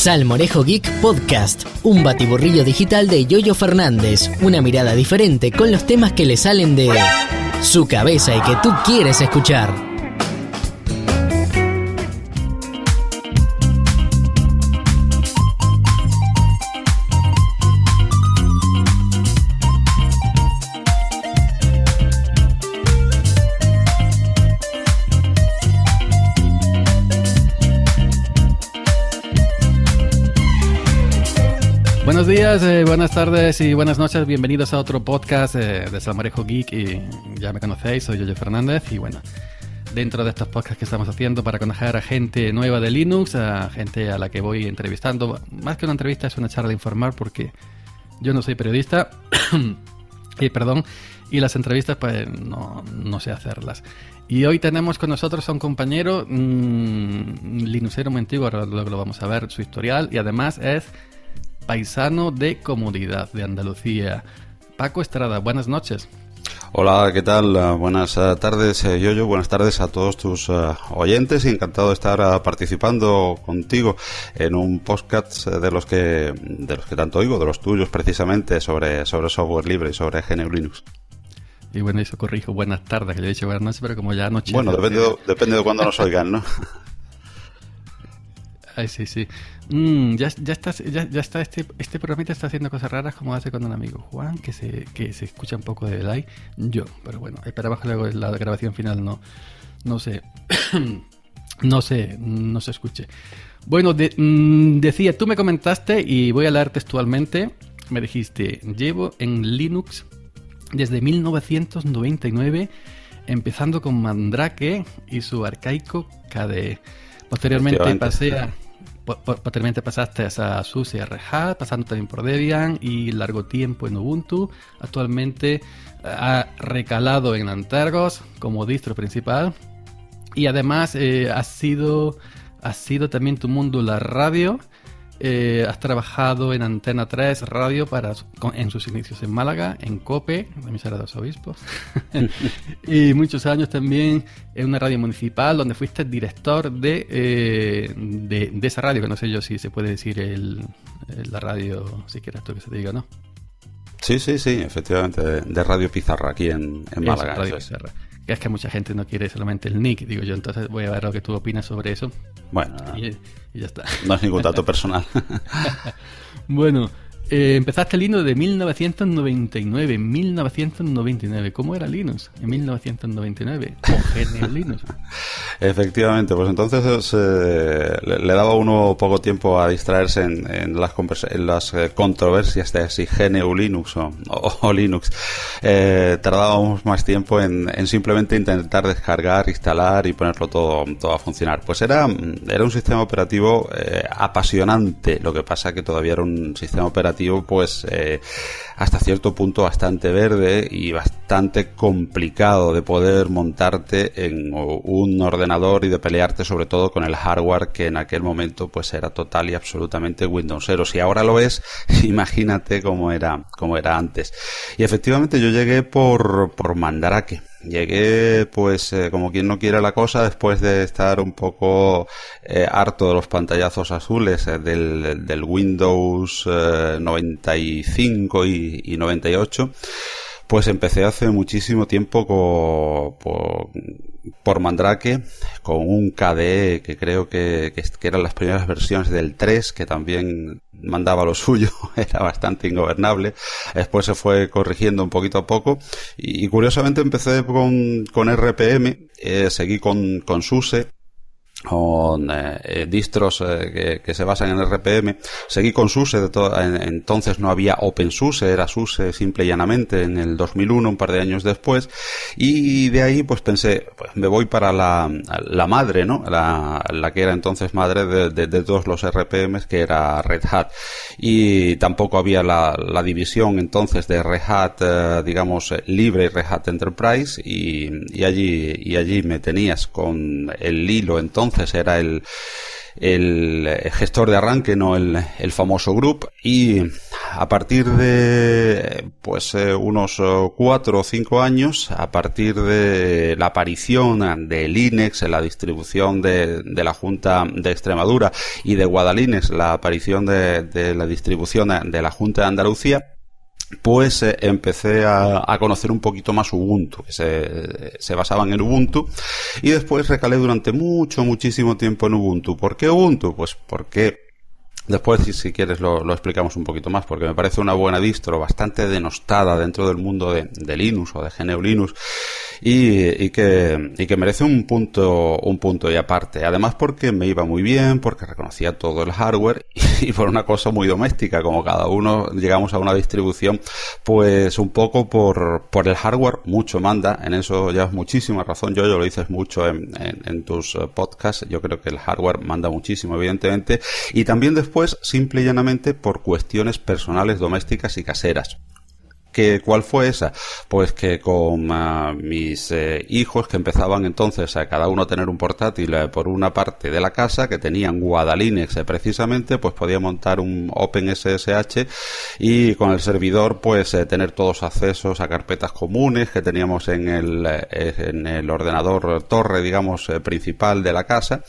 Salmorejo Geek Podcast, un batiburrillo digital de Yoyo Fernández, una mirada diferente con los temas que le salen de su cabeza y que tú quieres escuchar. Buenos días, buenas tardes y buenas noches. Bienvenidos a otro podcast de Salmorejo Geek. Y ya me conocéis, soy Yoyo Fernández. Y bueno, dentro de estos podcasts que estamos haciendo para conocer a gente nueva de Linux, a gente a la que voy entrevistando, más que una entrevista es una charla informar porque yo no soy periodista y las entrevistas pues no sé hacerlas. Y hoy tenemos con nosotros a un compañero linuxero muy antiguo, ahora luego lo vamos a ver su historial, y además es paisano de Comodidad, de Andalucía. Paco Estrada, buenas noches. Hola, ¿qué tal? Buenas tardes, Yoyo. Buenas tardes a todos tus oyentes y encantado de estar participando contigo en un podcast de los que tanto oigo, de los tuyos precisamente, sobre software libre y sobre GNU Linux. Y bueno, eso corrijo, buenas tardes, que le he dicho buenas noches, pero como ya anoche... Bueno, depende de cuándo nos oigan, ¿no? Ay, sí. Ya está este programita está haciendo cosas raras como hace con un amigo Juan, que se escucha un poco de delay. Pero bueno, esperamos que luego la grabación final no se escuche. Bueno, decía, tú me comentaste y voy a leer textualmente. Me dijiste, llevo en Linux desde 1999, empezando con Mandrake y su arcaico KDE. Posteriormente pasaste a SUSE y a Red Hat, pasando también por Debian y largo tiempo en Ubuntu. Actualmente ha recalado en Antergos como distro principal. Y además ha sido también tu mundo la radio. Has trabajado en Antena 3 Radio en sus inicios en Málaga, en COPE, la emisora de los obispos, y muchos años también en una radio municipal donde fuiste director de esa radio, que no sé yo si se puede decir la radio, si quieres tú que se te diga, ¿no? Sí, efectivamente, de Radio Pizarra aquí en Málaga. Radio Pizarra. Que es que mucha gente no quiere solamente el nick, digo yo, entonces voy a ver lo que tú opinas sobre eso. Bueno, y ya está. No es ningún dato personal. Bueno, empezaste Linux de 1999. ¿Cómo era Linux en 1999? O GNU Linux. Efectivamente, pues entonces le daba uno poco tiempo a distraerse en las controversias de si GNU Linux o Linux. Tardábamos más tiempo en simplemente intentar descargar, instalar y ponerlo todo a funcionar. Pues era un sistema operativo apasionante. Lo que pasa que todavía era un sistema operativo pues hasta cierto punto bastante verde y bastante complicado de poder montarte en un ordenador y de pelearte sobre todo con el hardware que en aquel momento pues era total y absolutamente Windowsero. Si ahora lo ves, imagínate cómo era antes. Y efectivamente yo llegué por Mandrake. Llegué, pues, como quien no quiere la cosa, después de estar un poco harto de los pantallazos azules del Windows 95 y 98, pues empecé hace muchísimo tiempo por Mandrake con un KDE que creo que eran las primeras versiones del 3, que también mandaba lo suyo, era bastante ingobernable. Después se fue corrigiendo un poquito a poco y curiosamente empecé con RPM, seguí con SUSE, con distros que se basan en RPM. Seguí con SUSE, entonces no había OpenSUSE, era SUSE simple y llanamente en el 2001, un par de años después, y de ahí pues pensé, pues me voy para la madre, ¿no? La que era entonces madre de todos los RPMs, que era Red Hat, y tampoco había la división entonces de Red Hat, digamos, libre y Red Hat Enterprise, y allí me tenías con el hilo. Entonces era el gestor de arranque, no el famoso group, y a partir de pues unos 4 o 5 años, a partir de la aparición de Linux en la distribución de la Junta de Extremadura y de Guadalines, la aparición de la distribución de la Junta de Andalucía, pues empecé a conocer un poquito más Ubuntu, que se basaban en Ubuntu, y después recalé durante muchísimo tiempo en Ubuntu. ¿Por qué Ubuntu? Pues porque después, si quieres, lo explicamos un poquito más, porque me parece una buena distro, bastante denostada dentro del mundo de Linux o de GNU Linux, y que merece un punto y aparte. Además, porque me iba muy bien, porque reconocía todo el hardware, y por una cosa muy doméstica, como cada uno llegamos a una distribución, pues un poco por el hardware, mucho manda. En eso llevas muchísima razón, yo lo dices mucho en tus podcasts. Yo creo que el hardware manda muchísimo, evidentemente, y también después, simple y llanamente, por cuestiones personales, domésticas y caseras. ¿Cuál fue esa? Pues que con mis hijos, que empezaban entonces a cada uno a tener un portátil por una parte de la casa, que tenían Guadalines precisamente, pues podía montar un OpenSSH y con el servidor pues tener todos accesos a carpetas comunes que teníamos en el ordenador torre, digamos, principal de la casa.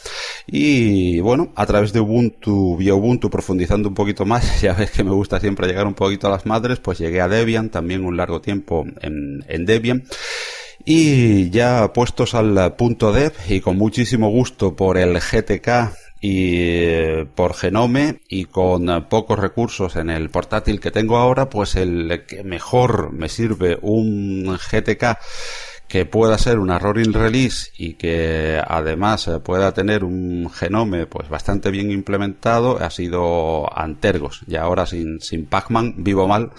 Y bueno, a través de Ubuntu, vía Ubuntu, profundizando un poquito más, ya ves que me gusta siempre llegar un poquito a las madres, pues llegué a Debian, también un largo tiempo en Debian, y ya puestos al punto dev y con muchísimo gusto por el GTK y por Genome, y con pocos recursos en el portátil que tengo ahora, pues el que mejor me sirve un GTK que pueda ser una rolling release y que además pueda tener un Genome pues bastante bien implementado, ha sido Antergos. Y ahora sin Pacman vivo mal.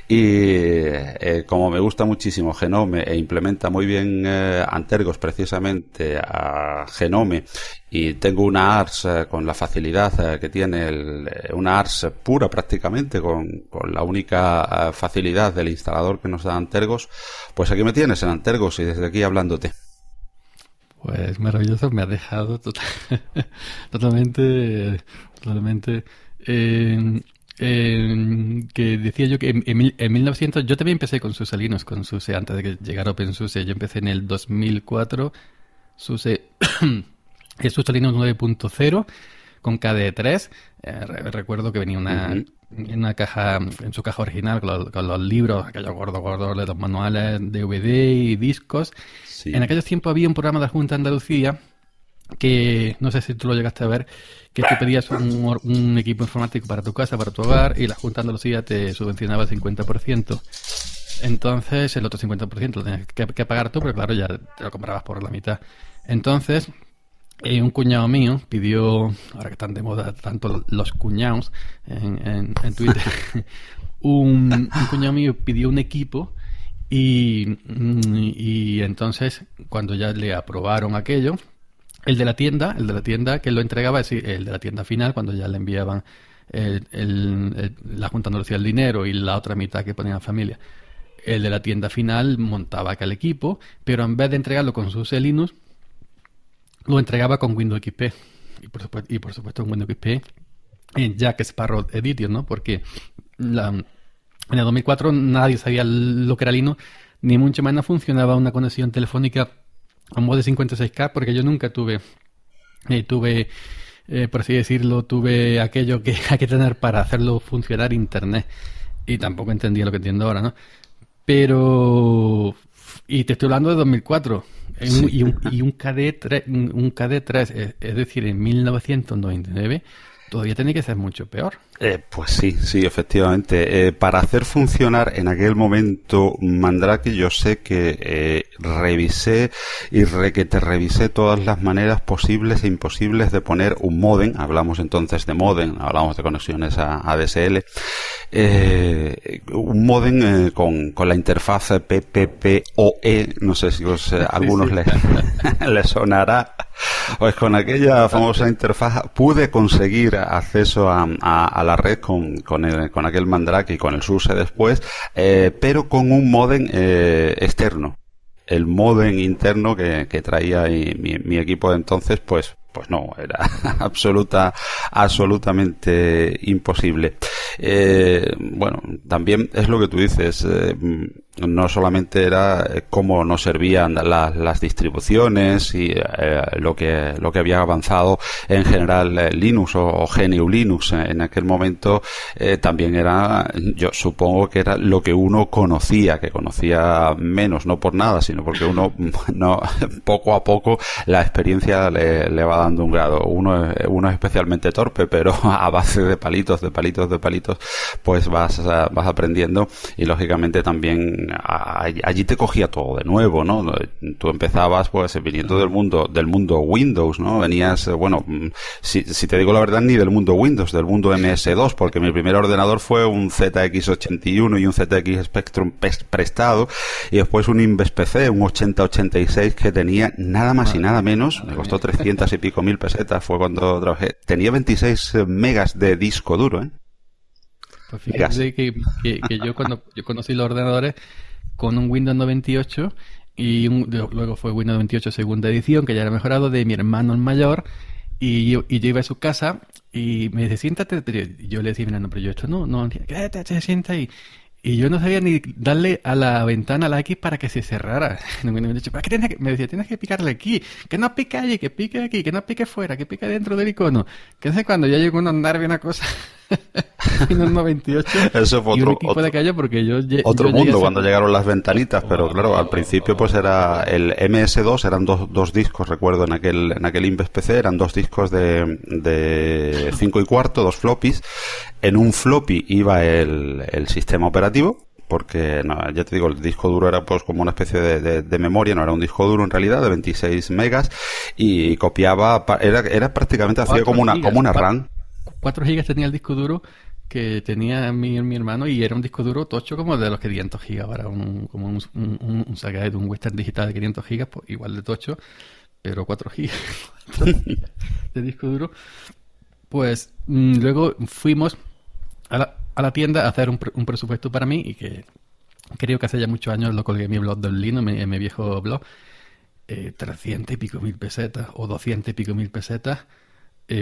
Y como me gusta muchísimo Genome e implementa muy bien Antergos precisamente a Genome, y tengo una ARS con la facilidad que tiene una ARS pura prácticamente, con la única facilidad del instalador que nos da Antergos, pues aquí me tienes en Antergos y desde aquí hablándote. Pues maravilloso, me ha dejado totalmente que decía yo que en 1900 yo también empecé con SUSE Linux, con SUSE antes de que llegara OpenSUSE. Yo empecé en el 2004 SUSE el SUSE Linux 9.0 con KDE 3. Recuerdo que venía una caja, en su caja original, con los libros, aquellos gordos de los manuales, DVD y discos. Sí. En aquellos tiempos había un programa de la Junta de Andalucía que, no sé si tú lo llegaste a ver, que tú pedías un equipo informático para tu casa, para tu hogar, y la Junta de Andalucía te subvencionaba el 50%. Entonces el otro 50% lo tenías que pagar tú, pero claro, ya te lo comprabas por la mitad. Entonces un cuñado mío pidió, ahora que están de moda tanto los cuñados en Twitter, un cuñado mío pidió un equipo y entonces cuando ya le aprobaron aquello, el de la tienda que lo entregaba, es decir, el de la tienda final, cuando ya le enviaban la Junta de Andalucía el dinero y la otra mitad que ponía la familia, el de la tienda final montaba aquel equipo, pero en vez de entregarlo con SUSE Linux, lo entregaba con Windows XP. Y por supuesto en Windows XP Jack Sparrow Edition, ¿no? Porque en el 2004 nadie sabía lo que era Linux, ni mucho menos funcionaba una conexión telefónica a modo de 56K, porque yo nunca tuve, por así decirlo, tuve aquello que hay que tener para hacerlo funcionar Internet. Y tampoco entendía lo que entiendo ahora, ¿no? Pero... Y te estoy hablando de 2004. Sí. Y un KD3, es decir, en 1999, todavía tenía que ser mucho peor. Pues sí, efectivamente. Para hacer funcionar en aquel momento Mandrake, yo sé que revisé y revisé todas las maneras posibles e imposibles de poner un módem. Hablamos entonces de módem, hablamos de conexiones a ADSL. Un módem con la interfaz PPPoE, no sé si algunos les sonará. Pues con aquella famosa interfaz pude conseguir acceso a la red con aquel Mandrake y con el SUSE después, pero con un módem externo. El módem interno que traía mi equipo de entonces, pues no, era absolutamente imposible. Bueno, también es lo que tú dices, no solamente era cómo nos servían las distribuciones y lo que había avanzado en general Linux o GNU Linux en aquel momento, también era, yo supongo que era lo que uno conocía, que conocía menos, no por nada, sino porque uno no, poco a poco la experiencia le va dando un grado. Uno es especialmente torpe, pero a base de palitos, pues vas aprendiendo, y lógicamente también allí te cogía todo de nuevo, ¿no? Tú empezabas pues viniendo del mundo Windows, ¿no? Venías, bueno, si te digo la verdad, ni del mundo Windows, del mundo MS2, porque mi primer ordenador fue un ZX81 y un ZX Spectrum prestado, y después un Inves PC, un 8086 que tenía nada más y nada menos, me costó 300 y pico mil pesetas, fue cuando trabajé, tenía 26 megas de disco duro, ¿eh? Pues fíjate que yo cuando yo conocí los ordenadores con un Windows 98 y luego fue Windows 98 segunda edición, que ya era mejorado, de mi hermano el mayor, y yo iba a su casa y me dice, siéntate, pero yo le decía, mira, no, pero yo esto no, quédate, se sienta ahí. Y yo no sabía ni darle a la ventana a la X para que se cerrara. Me decía, tienes que picarle aquí, que no pique allí, que pique aquí, que no pique fuera, que pique dentro del icono. Que sé cuando ya llegó a andar bien una cosa en el 98. Eso fue y otro, un equipo de callo porque otro yo mundo cuando llegaron las ventanitas, pero claro, al principio pues era el MS2, eran dos discos, recuerdo, en aquel Inves PC, eran dos discos de 5 y cuarto, dos floppies. En un floppy iba el sistema operativo, porque no, ya te digo, el disco duro era pues como una especie de memoria, no era un disco duro en realidad, de 26 megas, y copiaba, era prácticamente, hacía como una RAM. 4 gigas tenía el disco duro que tenía mi hermano, y era un disco duro tocho como de los que 500 gigas, ahora como un Sagaed, un Western digital de 500 gigas, pues igual de tocho, pero 4 gigas de disco duro. Pues luego fuimos a la tienda a hacer un presupuesto para mí, y que creo que hace ya muchos años lo colgué en mi blog del Linux, en mi viejo blog, 300 y pico mil pesetas o 200 y pico mil pesetas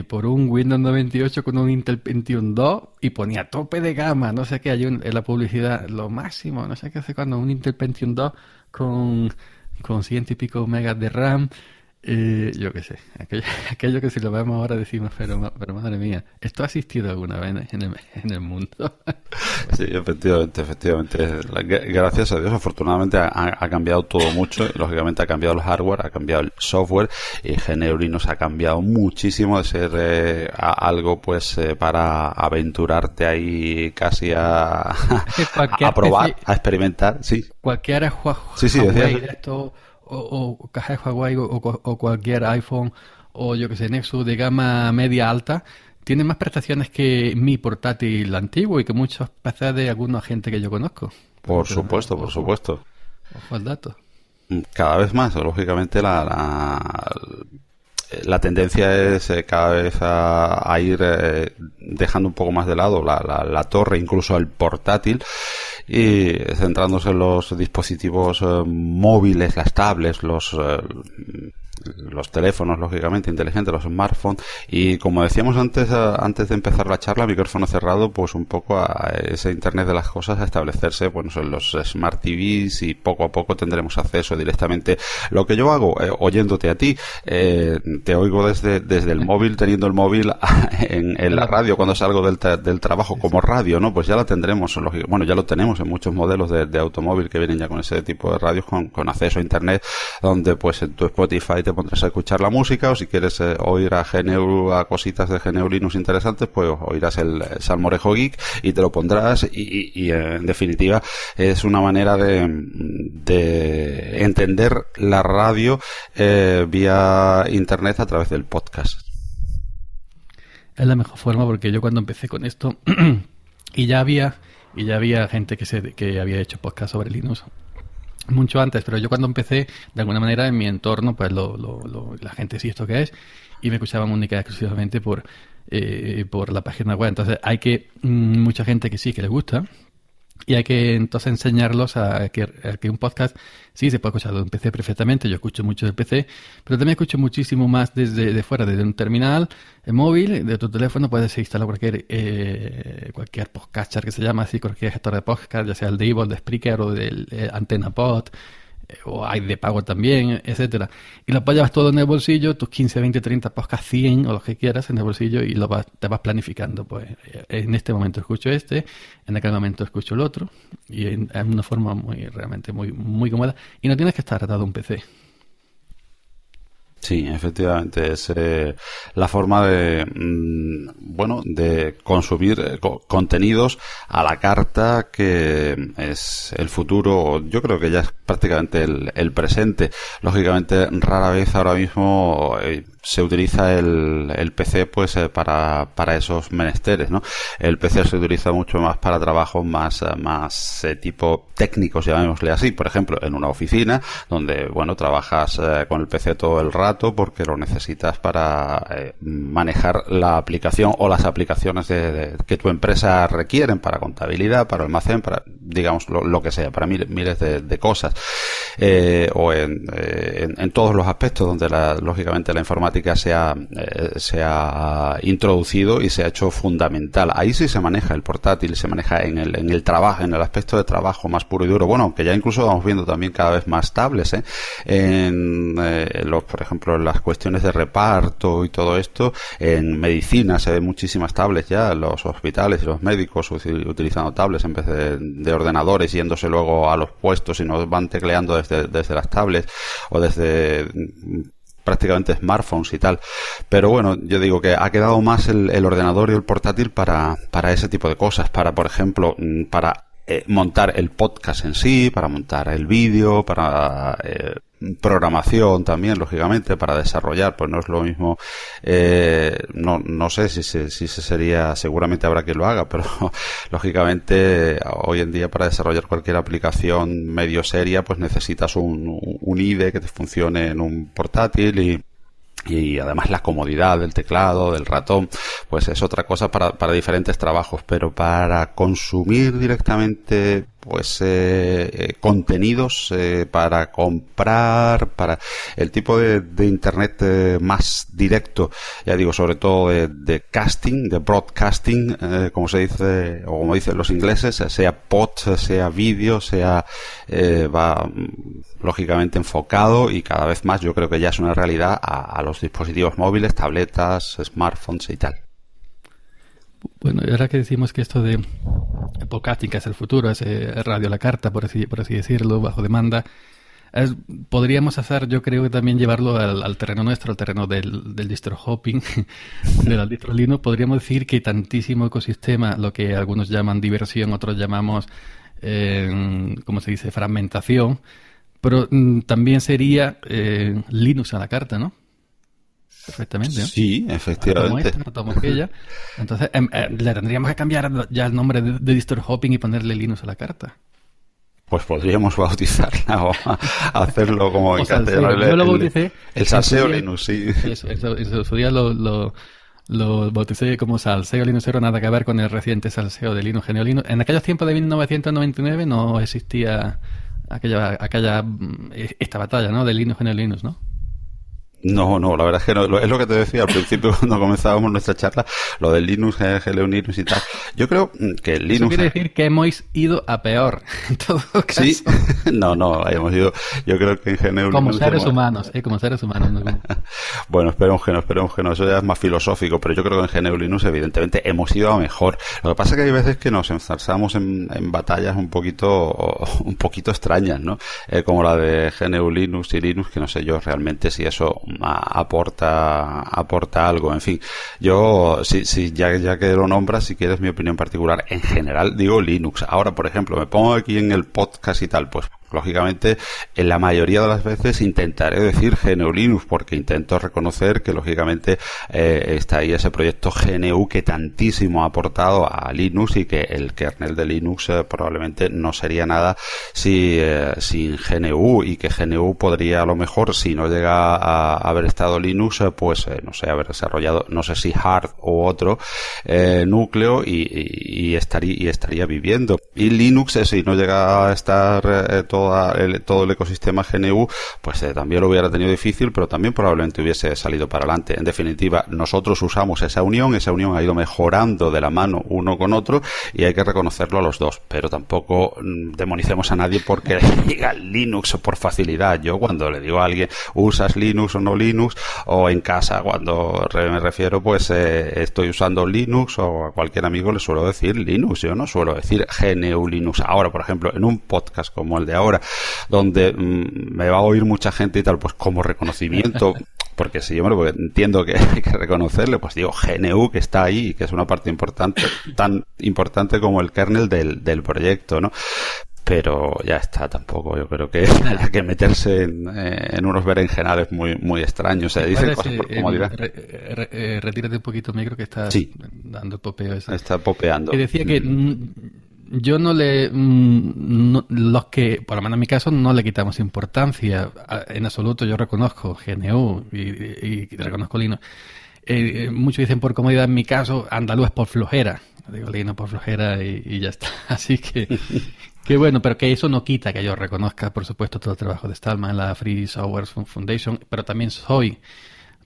por un Windows 98 con un Intel Pentium 2, y ponía tope de gama, no sé qué, hay en la publicidad, lo máximo, no sé qué hace cuando un Intel Pentium 2 con 100 y pico megas de RAM. Yo qué sé, aquello que si lo vemos ahora decimos, pero madre mía, ¿esto ha existido alguna vez en el mundo? Sí, efectivamente. Gracias a Dios, afortunadamente ha cambiado todo mucho. Lógicamente ha cambiado el hardware, ha cambiado el software, y GNU Linux ha cambiado muchísimo de ser algo pues para aventurarte ahí casi a probar, a experimentar. Sí, Cualquier Huawei de esto, o caja de Huawei, o cualquier iPhone, o yo que sé, Nexus de gama media alta, tiene más prestaciones que mi portátil antiguo y que muchos PCs de alguna gente que yo conozco. Por supuesto. Ojo al dato. Cada vez más, lógicamente la tendencia es cada vez a ir dejando un poco más de lado la torre, incluso el portátil, y centrándose en los dispositivos móviles, las tablets, los teléfonos, lógicamente, inteligentes, los smartphones, y como decíamos antes de empezar la charla, micrófono cerrado, pues un poco a ese Internet de las cosas, a establecerse, bueno, en los Smart TVs, y poco a poco tendremos acceso directamente. Lo que yo hago, oyéndote a ti, te oigo desde el móvil, teniendo el móvil en la radio, cuando salgo del trabajo como radio, ¿no? Pues ya la tendremos, bueno, ya lo tenemos en muchos modelos de automóvil que vienen ya con ese tipo de radios con acceso a Internet, donde pues en tu Spotify te pondrás a escuchar la música, o si quieres oír a cositas de GNU Linux interesantes, pues oirás el Salmorejo Geek y te lo pondrás, y en definitiva es una manera de entender la radio vía Internet a través del podcast. Es la mejor forma, porque yo cuando empecé con esto y ya había gente que había hecho podcast sobre Linux mucho antes, pero yo cuando empecé, de alguna manera en mi entorno, pues la gente sí esto que es, y me escuchaban única y exclusivamente por la página web. Entonces hay mucha gente que sí que le gusta, Y hay que entonces enseñarlos a que un podcast sí se puede escuchar de un PC perfectamente. Yo escucho mucho del PC, pero también escucho muchísimo más desde fuera, desde un terminal móvil, de tu teléfono. Puedes instalar cualquier podcatcher que se llama así, cualquier gestor de podcast, ya sea el de Evox, de Spreaker o del Antena Pod, o hay de pago también, etcétera. Y lo llevas todo en el bolsillo, tus 15, 20, 30 podcasts, 100 o los que quieras en el bolsillo, y te vas planificando. Pues en este momento escucho en aquel momento escucho el otro, y en una forma realmente muy cómoda, y no tienes que estar atado a un PC. Sí, efectivamente, es la forma de, de consumir contenidos a la carta, que es el futuro. Yo creo que ya es prácticamente el presente. Lógicamente, rara vez ahora mismo se utiliza el PC pues para esos menesteres, ¿no? El PC se utiliza mucho más para trabajos más tipo técnicos, llamémosle así. Por ejemplo, en una oficina donde, trabajas con el PC todo el rato porque lo necesitas para manejar la aplicación o las aplicaciones que tu empresa requieren, para contabilidad, para almacén, para, digamos, lo que sea, para miles de cosas. O en todos los aspectos donde lógicamente la informática se ha introducido y se ha hecho fundamental. Ahí sí se maneja el portátil, se maneja en el trabajo, en el aspecto de trabajo más puro y duro. Bueno, aunque ya incluso vamos viendo también cada vez más tablets, por ejemplo, en las cuestiones de reparto y todo esto. En medicina se ven muchísimas tablets ya, los hospitales y los médicos utilizando tablets en vez de ordenadores, yéndose luego a los puestos y nos van tecleando desde las tablets o desde prácticamente smartphones y tal. Pero bueno, yo digo que ha quedado más el ordenador y el portátil para ese tipo de cosas, para, por ejemplo, para montar el podcast en sí, para montar el vídeo, para programación también, lógicamente, para desarrollar. Pues no es lo mismo, no sé si sería, seguramente habrá quien lo haga, pero lógicamente hoy en día para desarrollar cualquier aplicación medio seria pues necesitas un IDE que te funcione en un portátil, y además la comodidad del teclado, del ratón, pues es otra cosa para diferentes trabajos. Pero para consumir directamente pues contenidos, para comprar, para el tipo de internet más directo, ya digo, sobre todo de casting, de broadcasting, como se dice, o como dicen los ingleses, sea pod, sea vídeo, va lógicamente enfocado, y cada vez más yo creo que ya es una realidad a los dispositivos móviles, tabletas, smartphones y tal. Bueno, y ahora que decimos que esto de podcasting, que es el futuro, es radio a la carta, por así decirlo, bajo demanda, podríamos hacer, yo creo que también llevarlo al terreno nuestro, al terreno del distro hopping, de la distro Linux. Podríamos decir que tantísimo ecosistema, lo que algunos llaman diversión, otros llamamos, ¿cómo se dice?, fragmentación, pero también sería Linux a la carta, ¿no? Perfectamente, ¿no? Sí, efectivamente. Como aquella. Entonces, le tendríamos que cambiar ya el nombre de distro hopping y ponerle Linux a la carta. Pues podríamos bautizarla o hacerlo como en castellano. Yo lo bauticé. El salseo Linux, sí. Eso su día lo bauticé como salseo Linuxero, nada que ver con el reciente salseo de Linux GNU Linux. En aquellos tiempos de 1999 no existía esta batalla, ¿no?, de Linux GNU Linux, ¿no? No, la verdad es que no. Es lo que te decía al principio cuando comenzábamos nuestra charla, lo del Linux, GNU Linux y tal. Yo creo que el Linux... Eso quiere decir que hemos ido a peor, en todo caso. Sí, no, hemos ido... Yo creo que en GNU como Linux... Como seres humanos. ¿No? Bueno, esperemos que no. Eso ya es más filosófico, pero yo creo que en GNU Linux evidentemente hemos ido a mejor. Lo que pasa es que hay veces que nos enzarzamos en batallas un poquito extrañas, ¿no? Como la de GNU Linux y Linux, que no sé yo realmente si eso aporta algo. En fin, yo ya que lo nombras, si quieres mi opinión particular, en general digo Linux. Ahora, por ejemplo, me pongo aquí en el podcast y tal, pues lógicamente, en la mayoría de las veces intentaré decir GNU Linux, porque intento reconocer que, lógicamente, está ahí ese proyecto GNU que tantísimo ha aportado a Linux y que el kernel de Linux probablemente no sería nada sin GNU, y que GNU podría, a lo mejor, si no llega a haber estado Linux, pues, no sé, haber desarrollado, no sé si hard o otro núcleo y estaría viviendo. Y Linux, si no llega a estar todo el ecosistema GNU, pues también lo hubiera tenido difícil, pero también probablemente hubiese salido para adelante. En definitiva, nosotros usamos esa unión ha ido mejorando de la mano uno con otro, y hay que reconocerlo a los dos, pero tampoco demonicemos a nadie porque diga Linux por facilidad. Yo, cuando le digo a alguien, ¿usas Linux o no Linux? O en casa, cuando me refiero, pues estoy usando Linux, o a cualquier amigo le suelo decir Linux. Yo no suelo decir GNU Linux. Ahora, por ejemplo, en un podcast como el de ahora, donde me va a oír mucha gente y tal, pues como reconocimiento, porque si yo entiendo que hay que reconocerle, pues digo GNU, que está ahí y que es una parte importante, tan importante como el kernel del proyecto, ¿no? Pero ya está, tampoco yo creo que haya que meterse en unos berenjenales muy extraños. Se dicen cosas por comodidad. Retírate un poquito el micro, que estás dando popeo. Está popeando. Que decía que yo no le... los que, por lo menos en mi caso, no le quitamos importancia. En absoluto, yo reconozco GNU y reconozco Linux. Muchos dicen por comodidad. En mi caso, andaluz es por flojera. Digo Linux por flojera y ya está. Así que bueno, pero que eso no quita que yo reconozca, por supuesto, todo el trabajo de Stallman, la Free Software Foundation, pero también soy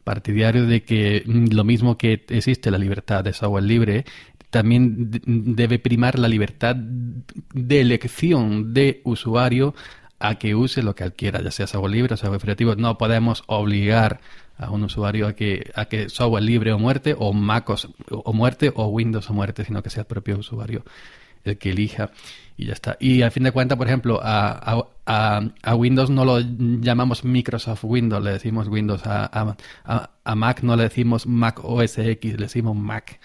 partidario de que lo mismo que existe la libertad de software libre, también debe primar la libertad de elección de usuario a que use lo que él quiera, ya sea software libre o software creativo. No podemos obligar a un usuario a que software libre o muerte, o Mac o muerte, o Windows o muerte, sino que sea el propio usuario el que elija, y ya está. Y al fin de cuentas, por ejemplo, a Windows no lo llamamos Microsoft Windows, le decimos Windows. A Mac no le decimos Mac OS X, le decimos Mac.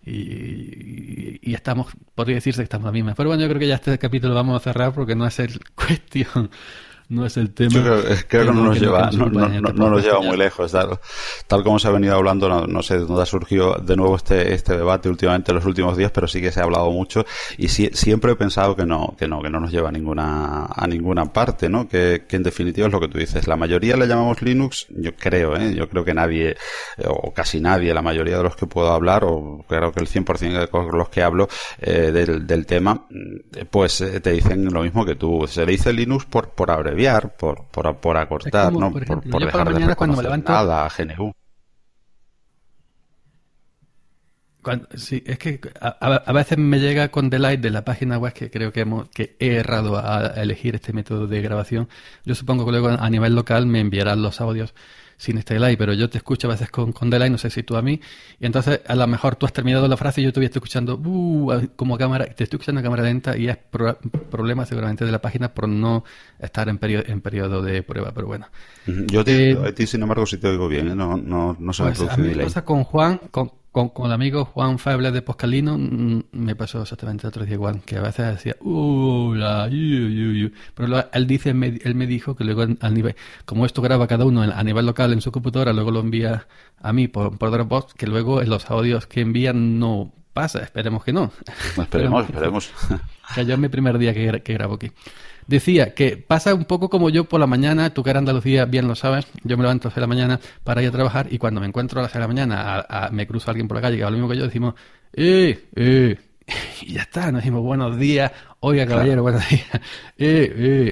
Y estamos, podría decirse que estamos la misma. Pero bueno, yo creo que ya este capítulo lo vamos a cerrar porque no es el cuestión, no es el tema. Yo creo que no nos lleva muy lejos. Tal como se ha venido hablando, no sé de dónde ha surgido de nuevo este debate últimamente en los últimos días, pero sí que se ha hablado mucho, y siempre he pensado que no nos lleva a ninguna parte, ¿no? Que en definitiva es lo que tú dices. La mayoría le llamamos Linux, yo creo que nadie, o casi nadie, la mayoría de los que puedo hablar, o creo que el 100% de los que hablo del tema, pues te dicen lo mismo que tú. Se le dice Linux por abreviar, por acortar, como, ¿no? Por dejar de reconocer nada a GNU. Sí, es que a veces me llega con Delight de la página web, que creo que he errado a elegir este método de grabación. Yo supongo que luego a nivel local me enviarán los audios sin este delay, pero yo te escucho a veces con delay, no sé si tú a mí, y entonces a lo mejor tú has terminado la frase y yo todavía estoy escuchando como cámara, te estoy escuchando a cámara lenta, y es problema seguramente de la página por no estar en periodo de prueba, pero bueno. Yo a ti, sin embargo, sí te oigo bien, ¿eh? No se me produce delay. Pasa con Juan, con el amigo Juan Feble de Poscalino, me pasó exactamente el otro día igual, que a veces decía pero luego él me dijo que luego al nivel, como esto graba cada uno a nivel local en su computadora, luego lo envía a mí por Dropbox, que luego en los audios que envían no pasa, esperemos que no. Esperemos. Que yo es mi primer día que grabo aquí. Decía que pasa un poco como yo por la mañana, tú que eres Andalucía bien lo sabes, yo me levanto a las 6 de la mañana para ir a trabajar, y cuando me encuentro a las 6 de la mañana me cruzo a alguien por la calle que habla lo mismo que yo, decimos y ya está, nos decimos buenos días, oiga caballero, buenos días,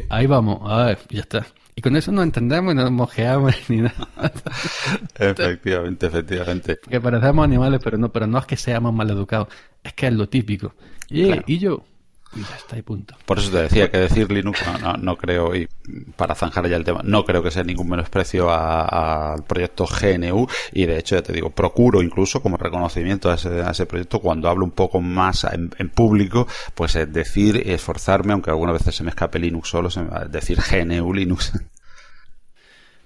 ahí vamos, a ver, y ya está. Y con eso no entendemos y no nos mojeamos ni nada. Efectivamente. Que parecemos animales, pero no es que seamos maleducados, es que es lo típico. Claro. Y yo... Y ya está, y punto. Por eso te decía que decir Linux no creo, y para zanjar ya el tema, no creo que sea ningún menosprecio al proyecto GNU, y de hecho ya te digo, procuro incluso como reconocimiento a ese proyecto, cuando hablo un poco más en público, pues decir y esforzarme, aunque algunas veces se me escape Linux solo, decir GNU Linux.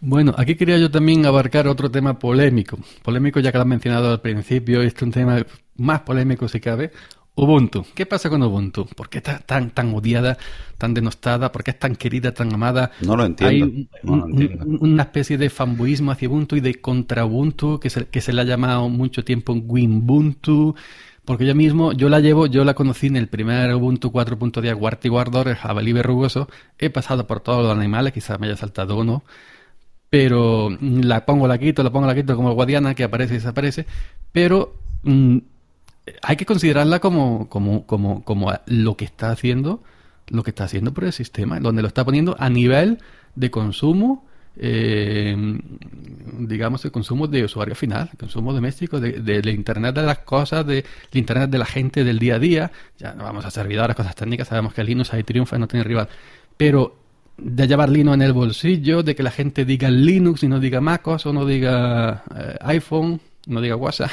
Bueno, aquí quería yo también abarcar otro tema polémico ya que lo has mencionado al principio. Este es un tema más polémico si cabe. Ubuntu. ¿Qué pasa con Ubuntu? ¿Por qué está tan odiada, tan denostada? ¿Por qué es tan querida, tan amada? No lo entiendo. Hay una especie de fanboyismo hacia Ubuntu y de contra Ubuntu que se le ha llamado mucho tiempo Winbuntu. Porque yo la conocí en el primer Ubuntu 4.10 Guartiguardor, el jabalí verrugoso. He pasado por todos los animales, quizás me haya saltado uno. Pero la pongo, la quito, como el Guadiana, que aparece y desaparece. Pero hay que considerarla como lo que está haciendo por el sistema, donde lo está poniendo a nivel de consumo, digamos, el consumo de usuario final, el consumo doméstico, del Internet de las cosas, del Internet de la gente del día a día. Ya no vamos a servidores, cosas técnicas, sabemos que Linux ahí triunfa, no tiene rival. Pero de llevar Linux en el bolsillo, de que la gente diga Linux y no diga MacOS o no diga iPhone, no diga WhatsApp,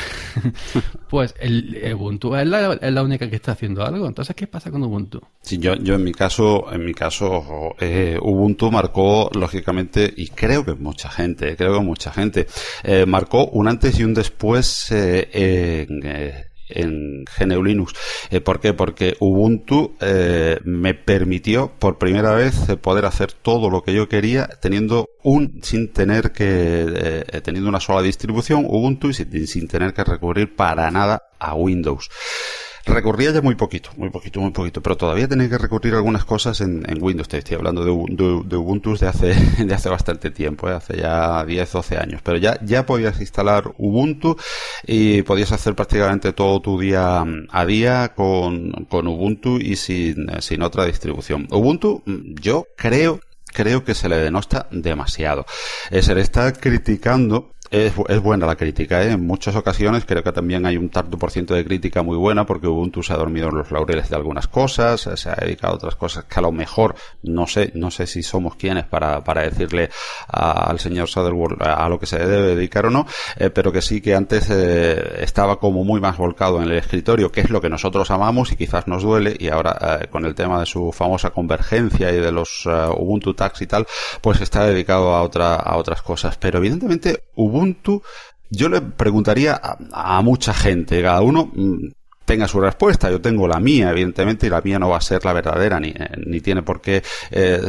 pues el Ubuntu es la única que está haciendo algo. Entonces, ¿qué pasa con Ubuntu? Sí, yo en mi caso, Ubuntu marcó, lógicamente, y creo que mucha gente, marcó un antes y un después en GNU Linux. ¿Por qué? Porque Ubuntu me permitió por primera vez poder hacer todo lo que yo quería teniendo teniendo una sola distribución, Ubuntu, y sin tener que recurrir para nada a Windows. Recurría ya muy poquito, pero todavía tenía que recurrir a algunas cosas en Windows. Te estoy hablando de Ubuntu de hace bastante tiempo, hace ya 10, 12 años. Pero ya podías instalar Ubuntu y podías hacer prácticamente todo tu día a día con Ubuntu y sin otra distribución. Ubuntu, yo creo que se le denosta demasiado. Se le está criticando. Es buena la crítica, ¿eh? En muchas ocasiones creo que también hay un tanto por ciento de crítica muy buena, porque Ubuntu se ha dormido en los laureles de algunas cosas, se ha dedicado a otras cosas que a lo mejor no sé si somos quienes para decirle al señor Soderbergh a lo que se debe dedicar o no, pero que sí que antes estaba como muy más volcado en el escritorio, que es lo que nosotros amamos y quizás nos duele, y ahora con el tema de su famosa convergencia y de los Ubuntu Tags y tal, pues está dedicado a otras cosas. Pero evidentemente Ubuntu, yo le preguntaría a mucha gente, cada uno tenga su respuesta. Yo tengo la mía, evidentemente, y la mía no va a ser la verdadera, ni tiene por qué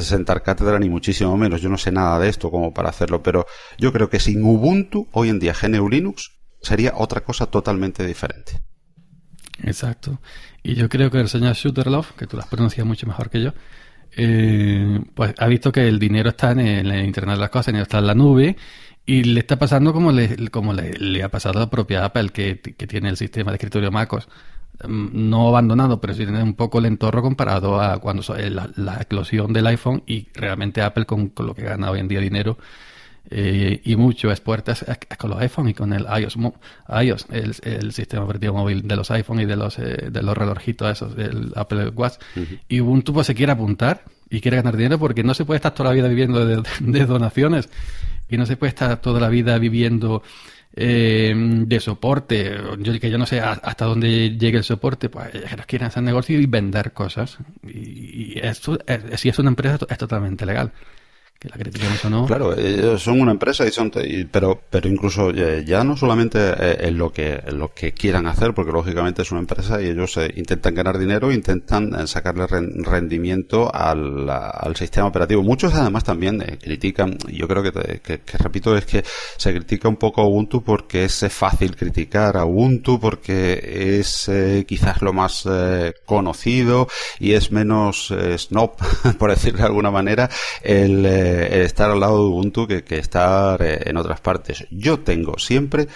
sentar cátedra, ni muchísimo menos. Yo no sé nada de esto como para hacerlo, pero yo creo que sin Ubuntu, hoy en día GNU Linux sería otra cosa totalmente diferente. Exacto. Y yo creo que el señor Suterloff, que tú las pronuncias mucho mejor que yo, pues ha visto que el dinero está en el Internet de las cosas, está en la nube. Y le está pasando como le ha pasado a la propia Apple, que tiene el sistema de escritorio MacOS no abandonado, pero sí tiene un poco el entorno comparado a cuando la eclosión del iPhone, y realmente Apple con lo que gana hoy en día dinero y mucho es puertas con los iPhone y con el iOS, el sistema operativo móvil de los iPhone y de los relojitos esos, el Apple Watch. Uh-huh. Y Ubuntu pues se quiere apuntar y quiere ganar dinero, porque no se puede estar toda la vida viviendo de donaciones. Y no se puede estar toda la vida viviendo de soporte. Yo no sé hasta dónde llegue el soporte. Pues ellos quieren hacer negocio y vender cosas. Y esto, si es una empresa, es totalmente legal. Que la critiquemos o no. Claro, ellos son una empresa pero incluso ya no solamente en lo que quieran hacer, porque lógicamente es una empresa y ellos intentan ganar dinero, intentan sacarle rendimiento al sistema operativo. Muchos además también critican, y yo creo que repito, es que se critica un poco a Ubuntu porque es fácil criticar a Ubuntu, porque es quizás lo más conocido y es menos snob, por decirlo de alguna manera, el estar al lado de Ubuntu que estar en otras partes. Yo siempre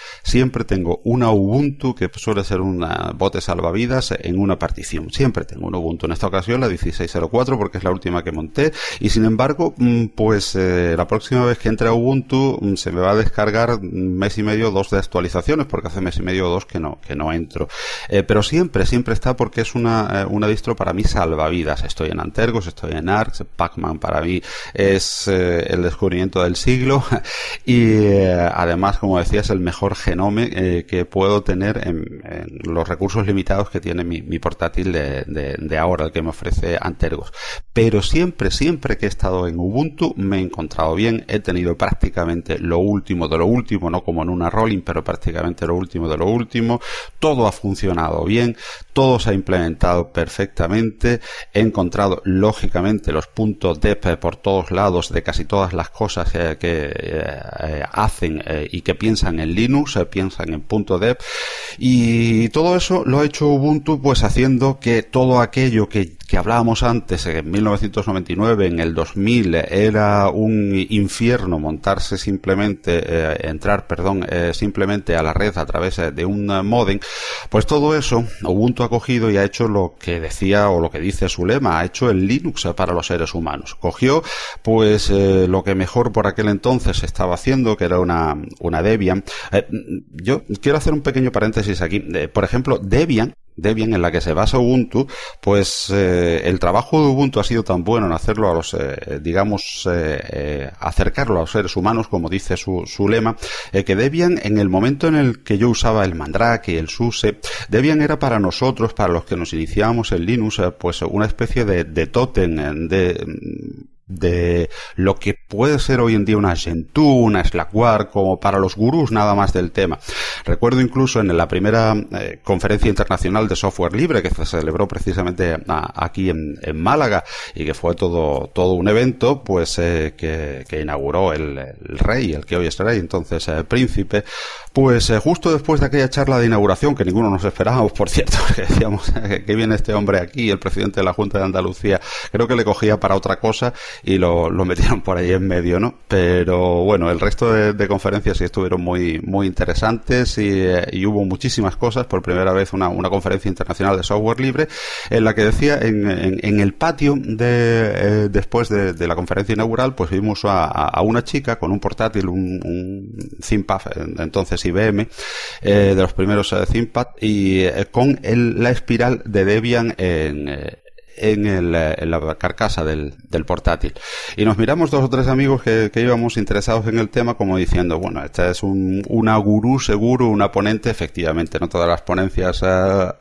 tengo una Ubuntu que suele ser un bote salvavidas en una partición. Siempre tengo un Ubuntu. En esta ocasión la 16.04 porque es la última que monté, y sin embargo, pues la próxima vez que entre a Ubuntu se me va a descargar mes y medio, 2 de actualizaciones, porque hace mes y medio o 2 que no entro. Pero siempre está, porque es una distro para mí salvavidas. Estoy en Antergos, estoy en Arch, Pacman para mí es es el descubrimiento del siglo y además, como decía, es el mejor genome que puedo tener en los recursos limitados que tiene mi portátil de ahora, el que me ofrece Antergos. Pero siempre que he estado en Ubuntu me he encontrado bien, he tenido prácticamente lo último de lo último, no como en una rolling, pero prácticamente lo último de lo último. Todo ha funcionado bien, todo se ha implementado perfectamente, he encontrado lógicamente los puntos .deb por todos lados de casi todas las cosas que hacen y que piensan en Linux, piensan en .deb, y todo eso lo ha hecho Ubuntu pues haciendo que todo aquello que hablábamos antes, en 1999, en el 2000, era un infierno montarse simplemente, simplemente a la red a través de un módem, pues todo eso Ubuntu ha cogido y ha hecho lo que decía o lo que dice su lema, ha hecho el Linux para los seres humanos. Cogió pues lo que mejor por aquel entonces estaba haciendo, que era una Debian. Yo quiero hacer un pequeño paréntesis aquí. Por ejemplo, Debian, en la que se basa Ubuntu, pues el trabajo de Ubuntu ha sido tan bueno en hacerlo a los, acercarlo a los seres humanos, como dice su lema, que Debian, en el momento en el que yo usaba el Mandrake y el SUSE, Debian era para nosotros, para los que nos iniciábamos en Linux, pues una especie de tótem, de lo que puede ser hoy en día una Gentoo, una Slackware, como para los gurús nada más del tema. Recuerdo incluso en la primera conferencia internacional de software libre que se celebró precisamente aquí en Málaga y que fue todo un evento, pues que inauguró el rey, el que hoy es rey, entonces príncipe, pues justo después de aquella charla de inauguración, que ninguno nos esperábamos, por cierto, que decíamos que viene este hombre aquí, el presidente de la Junta de Andalucía, creo que le cogía para otra cosa y lo metieron por ahí en medio, ¿no? Pero bueno, el resto de conferencias sí estuvieron muy interesantes y hubo muchísimas cosas. Por primera vez una conferencia internacional de software libre en la que decía, en el patio después de la conferencia inaugural, pues vimos a una chica con un portátil, un ThinkPad, entonces IBM, de los primeros ThinkPad, y con la espiral de Debian en la carcasa del portátil. Y nos miramos dos o tres amigos que íbamos interesados en el tema, como diciendo, bueno, esta es una gurú seguro, una ponente. Efectivamente, no todas las ponencias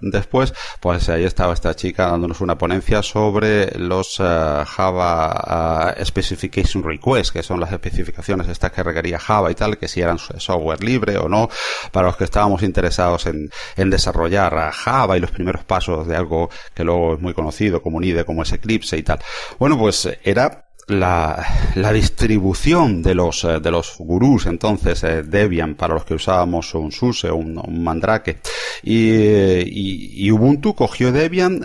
después, pues ahí estaba esta chica dándonos una ponencia sobre los Java Specification Requests, que son las especificaciones estas que requería Java y tal, que si eran software libre o no, para los que estábamos interesados en desarrollar Java y los primeros pasos de algo que luego es muy conocido como IDE, como es Eclipse y tal. Bueno, pues era la distribución de los gurús, entonces Debian para los que usábamos un SUSE o un Mandrake, y Ubuntu cogió Debian,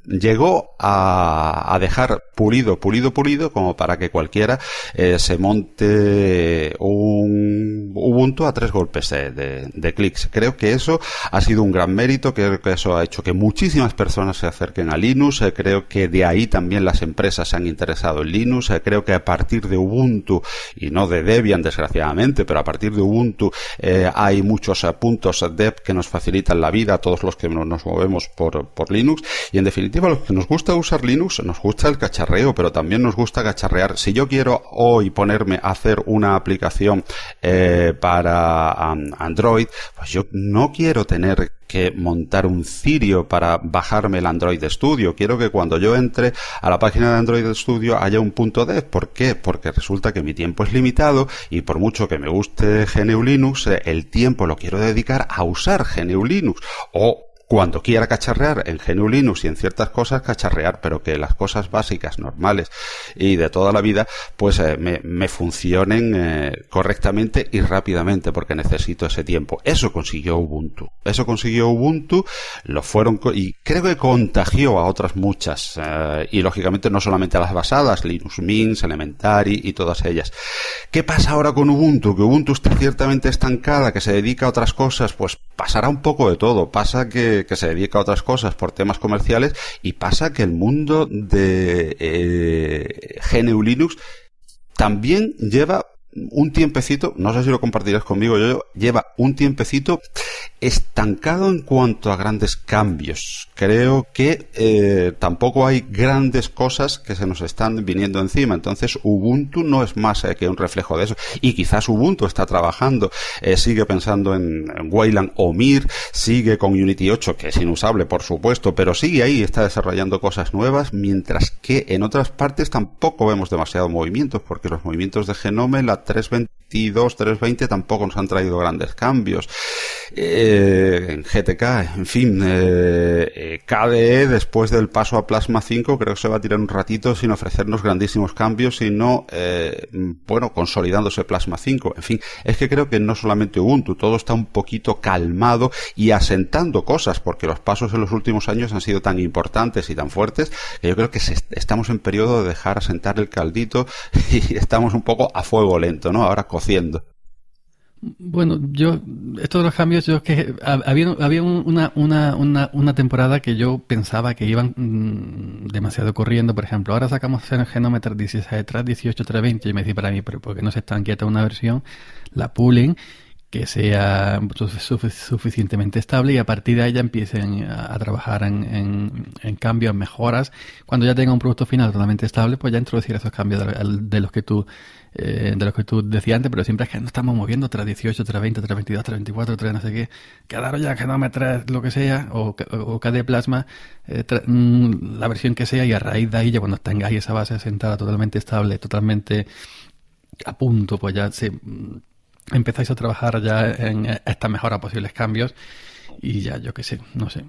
llegó a dejar pulido como para que cualquiera se monte un Ubuntu a 3 golpes de clics. Creo que eso ha sido un gran mérito, creo que eso ha hecho que muchísimas personas se acerquen a Linux, creo que de ahí también las empresas se han interesado en Linux, creo que a partir de Ubuntu, y no de Debian desgraciadamente, pero a partir de Ubuntu hay muchos puntos dev que nos facilitan la vida a todos los que nos movemos por Linux, y en definitiva a los que nos gusta usar Linux, nos gusta el cacharreo, pero también nos gusta cacharrear. Si yo quiero hoy ponerme a hacer una aplicación para Android, pues yo no quiero tener que montar un cirio para bajarme el Android Studio. Quiero que cuando yo entre a la página de Android Studio haya un punto dev. ¿Por qué? Porque resulta que mi tiempo es limitado y por mucho que me guste GNU Linux, el tiempo lo quiero dedicar a usar GNU Linux, o cuando quiera cacharrear en GNU Linux y en ciertas cosas cacharrear, pero que las cosas básicas, normales y de toda la vida, pues me funcionen correctamente y rápidamente, porque necesito ese tiempo. Eso consiguió Ubuntu. Y creo que contagió a otras muchas, y lógicamente no solamente a las basadas, Linux Mint, Elementary y todas ellas. ¿Qué pasa ahora con Ubuntu? Que Ubuntu está ciertamente estancada, que se dedica a otras cosas. Pues pasará un poco de todo. Pasa que se dedica a otras cosas por temas comerciales, y pasa que el mundo de GNU Linux también lleva un tiempecito, no sé si lo compartirás conmigo, lleva un tiempecito estancado en cuanto a grandes cambios. Creo que tampoco hay grandes cosas que se nos están viniendo encima. Entonces Ubuntu no es más que un reflejo de eso. Y quizás Ubuntu está trabajando, sigue pensando en Wayland o Mir, sigue con Unity 8, que es inusable por supuesto, pero sigue ahí, está desarrollando cosas nuevas, mientras que en otras partes tampoco vemos demasiados movimientos, porque los movimientos de Genome, la 3.22, 3.20 tampoco nos han traído grandes cambios. En GTK, en fin, KDE después del paso a Plasma 5 creo que se va a tirar un ratito sin ofrecernos grandísimos cambios, sino consolidándose Plasma 5. En fin, es que creo que no solamente Ubuntu, todo está un poquito calmado y asentando cosas, porque los pasos en los últimos años han sido tan importantes y tan fuertes que yo creo que estamos en periodo de dejar asentar el caldito y estamos un poco a fuego lento, ¿no? Ahora cociendo. Bueno, esto de los cambios, yo es que había una temporada que yo pensaba que iban demasiado corriendo. Por ejemplo, ahora sacamos el Genome 3.16, 3.18, 3.20 y me dice para mí, pero ¿por qué no se está quieta una versión? La pooling, que sea suficientemente estable y a partir de ahí ya empiecen a trabajar en cambios, en mejoras. Cuando ya tenga un producto final totalmente estable, pues ya introducir esos cambios de los que tú decías antes, pero siempre es que no estamos moviendo 3.18, 3.20, 3.22, 3.24, 3 no sé qué. Quedaros ya Genome 3, lo que sea, o KDE Plasma, la versión que sea, y a raíz de ahí, ya cuando tengáis esa base asentada totalmente estable, totalmente a punto, pues ya empezáis a trabajar ya en estas mejoras, posibles cambios, y ya, yo qué sé, no sé.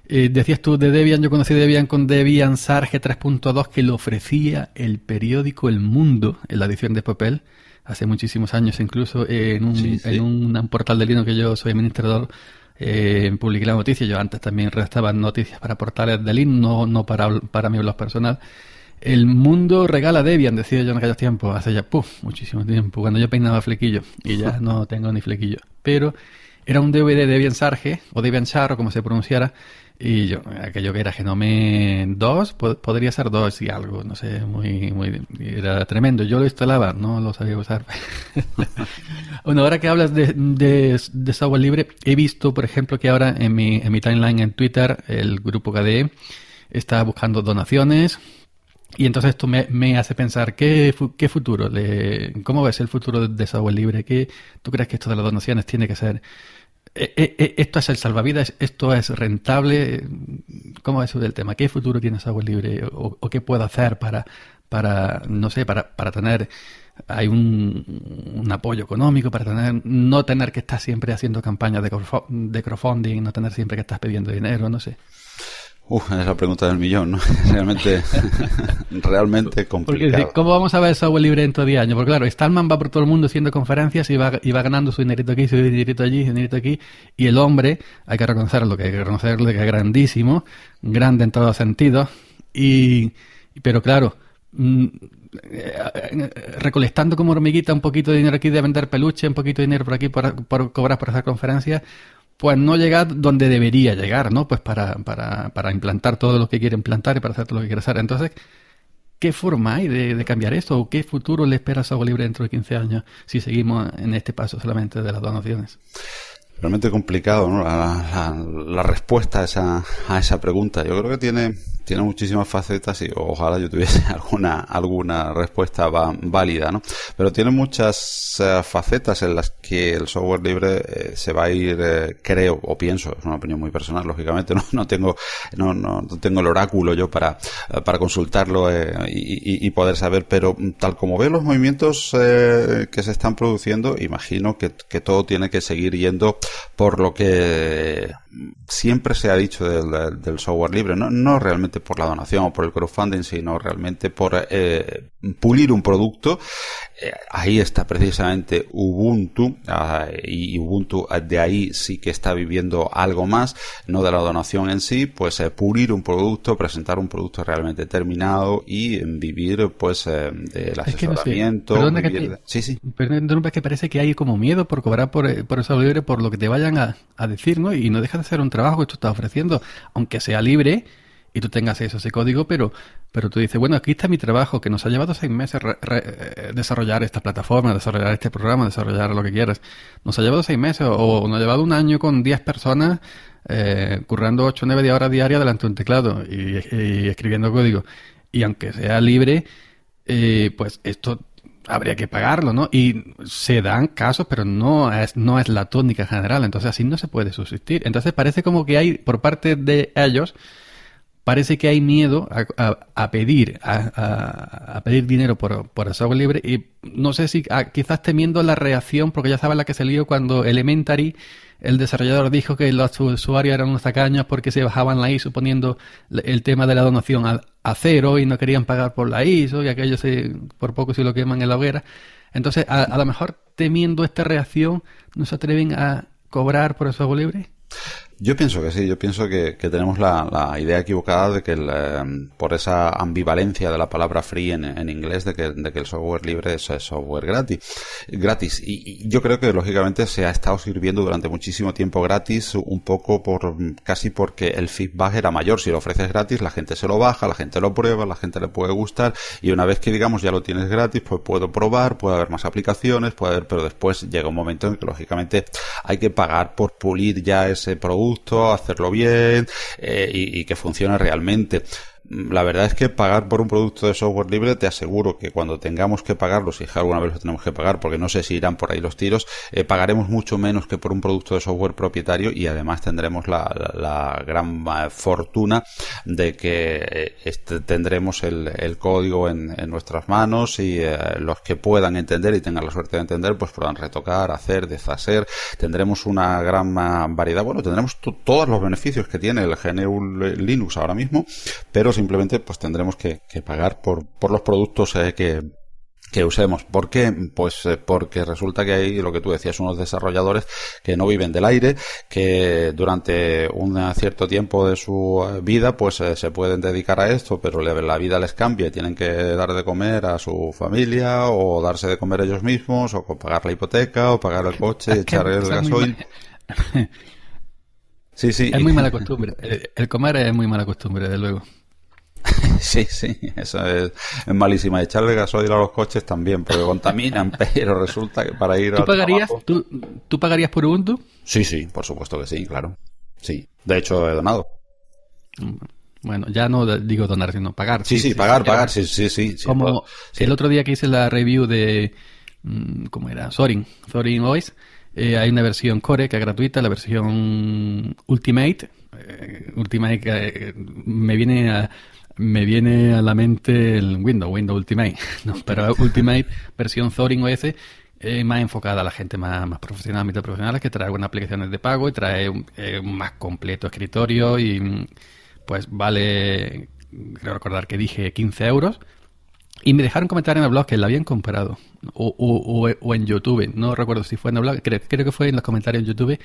Decías tú de Debian, yo conocí Debian con Debian Sarge 3.2, que lo ofrecía el periódico El Mundo en la edición de papel, hace muchísimos años, incluso en un portal de Linux que yo soy administrador, publiqué la noticia. Yo antes también redactaba noticias para portales de Linux, no para mi blog personal. El Mundo regala Debian, decía yo en aquellos tiempos, hace ya muchísimo tiempo, cuando yo peinaba flequillo, y ya no tengo ni flequillo. Pero era un DVD de Debian Sarge, o Debian Char, o como se pronunciara, y yo, aquello que era Genome 2, podría ser 2 y algo, no sé, era tremendo. Yo lo instalaba, no lo sabía usar. Bueno, ahora que hablas de software libre, he visto, por ejemplo, que ahora en mi timeline en Twitter, el grupo KDE está buscando donaciones. Y entonces esto me hace pensar, ¿qué futuro? ¿Cómo ves el futuro de software libre? ¿Tú crees que esto de las donaciones tiene que ser? ¿Esto es el salvavidas? ¿Esto es rentable? ¿Cómo ves el tema? ¿Qué futuro tiene software libre? ¿O qué puedo hacer para tener hay un apoyo económico, para no tener que estar siempre haciendo campañas de crowdfunding, no tener siempre que estar pidiendo dinero, no sé? Es la pregunta del millón, ¿no? Realmente complicado. Porque, ¿cómo vamos a ver software libre dentro de 10 años? Porque claro, Stallman va por todo el mundo haciendo conferencias y va ganando su dinerito aquí, su dinerito allí, su dinerito aquí, y el hombre, hay que reconocerlo, que es grandísimo, grande en todos los sentidos, pero claro, recolectando como hormiguita un poquito de dinero aquí de vender peluche, un poquito de dinero por aquí por cobrar por hacer conferencias, pues no llega donde debería llegar, ¿no? Pues para implantar todo lo que quiere implantar y para hacer todo lo que quiere hacer. Entonces, ¿qué forma hay de cambiar esto? ¿O qué futuro le espera a software libre dentro de 15 años si seguimos en este paso solamente de las donaciones? Realmente complicado, ¿no? La respuesta a esa pregunta. Yo creo que tiene muchísimas facetas y ojalá yo tuviese alguna respuesta válida, ¿no? Pero tiene muchas facetas en las que el software libre se va a ir, creo o pienso, es una opinión muy personal, lógicamente, no tengo el oráculo yo para consultarlo y poder saber, pero tal como veo los movimientos que se están produciendo, imagino que todo tiene que seguir yendo por lo que siempre se ha dicho del software libre, no realmente por la donación o por el crowdfunding, sino realmente por pulir un producto. Ahí está precisamente Ubuntu, y Ubuntu de ahí sí que está viviendo algo más, no de la donación en sí, pues pulir un producto, presentar un producto realmente terminado y vivir pues del asesoramiento. Es que no sé. Sí. Perdón, es que parece que hay como miedo por cobrar por el software libre por lo que te vayan a decir, ¿no? Y no deja de ser un trabajo que tú estás ofreciendo, aunque sea libre. y tú tengas acceso a ese código, pero tú dices, bueno, aquí está mi trabajo, que nos ha llevado 6 meses desarrollar esta plataforma, desarrollar este programa, desarrollar lo que quieras. Nos ha llevado 6 meses o nos ha llevado un año con 10 personas currando 8 o 9 horas diarias delante de un teclado y escribiendo código. Y aunque sea libre, pues esto habría que pagarlo, ¿no? Y se dan casos, pero no es la tónica general. Entonces así no se puede subsistir. Entonces parece como que hay, por parte de ellos, parece que hay miedo a pedir dinero por el software libre, y no sé si quizás temiendo la reacción, porque ya sabes la que se lió cuando Elementary, el desarrollador, dijo que los usuarios eran unos tacaños porque se bajaban la ISO poniendo el tema de la donación a 0 y no querían pagar por la ISO, y aquello por poco se lo queman en la hoguera. Entonces, a lo mejor temiendo esta reacción, ¿no se atreven a cobrar por el software libre? Yo pienso que sí, yo pienso que tenemos la idea equivocada de que por esa ambivalencia de la palabra free en inglés, de que el software libre es software gratis. Y yo creo que lógicamente se ha estado sirviendo durante muchísimo tiempo gratis, un poco casi porque el feedback era mayor. Si lo ofreces gratis, la gente se lo baja, la gente lo prueba, la gente le puede gustar, y una vez que digamos ya lo tienes gratis, pues puedo probar, puede haber más aplicaciones, pero después llega un momento en que lógicamente hay que pagar por pulir ya ese producto, hacerlo bien y que funcione realmente. La verdad es que pagar por un producto de software libre, te aseguro que cuando tengamos que pagarlo, si alguna vez lo tenemos que pagar, porque no sé si irán por ahí los tiros, pagaremos mucho menos que por un producto de software propietario, y además tendremos la gran fortuna de que tendremos el código en nuestras manos, y los que puedan entender y tengan la suerte de entender, pues podrán retocar, hacer, deshacer. Tendremos una gran variedad. Bueno, tendremos todos los beneficios que tiene el GNU Linux ahora mismo, pero simplemente pues tendremos que pagar por los productos que usemos. ¿Por qué? Pues porque resulta que hay, lo que tú decías, unos desarrolladores que no viven del aire, que durante un cierto tiempo de su vida pues se pueden dedicar a esto, pero la vida les cambia y tienen que dar de comer a su familia, o darse de comer ellos mismos, o pagar la hipoteca, o pagar el coche, echar el gasoil. Sí, sí. Es muy mala costumbre. El comer es muy mala costumbre, desde luego. Sí, eso es malísima. Echarle gasoil a los coches también, porque contaminan, pero resulta que para ir ¿Tú pagarías, ¿tú pagarías por Ubuntu? Sí, por supuesto que sí, claro. Sí, de hecho he donado. Bueno, ya no digo donar, sino pagar. Sí, pagar, sí. Como el otro día que hice la review de, ¿cómo era? Zorin OS. Hay una versión Core que es gratuita, la versión Ultimate. Me viene a la mente el Windows Ultimate, no, pero Ultimate versión Zorin OS, más enfocada a la gente más profesional, mitad profesionales, que trae algunas aplicaciones de pago y trae un más completo escritorio, y pues vale, creo recordar que dije 15 euros. Y me dejaron comentar en el blog que la habían comprado, o en YouTube, no recuerdo si fue en el blog, creo que fue en los comentarios en YouTube,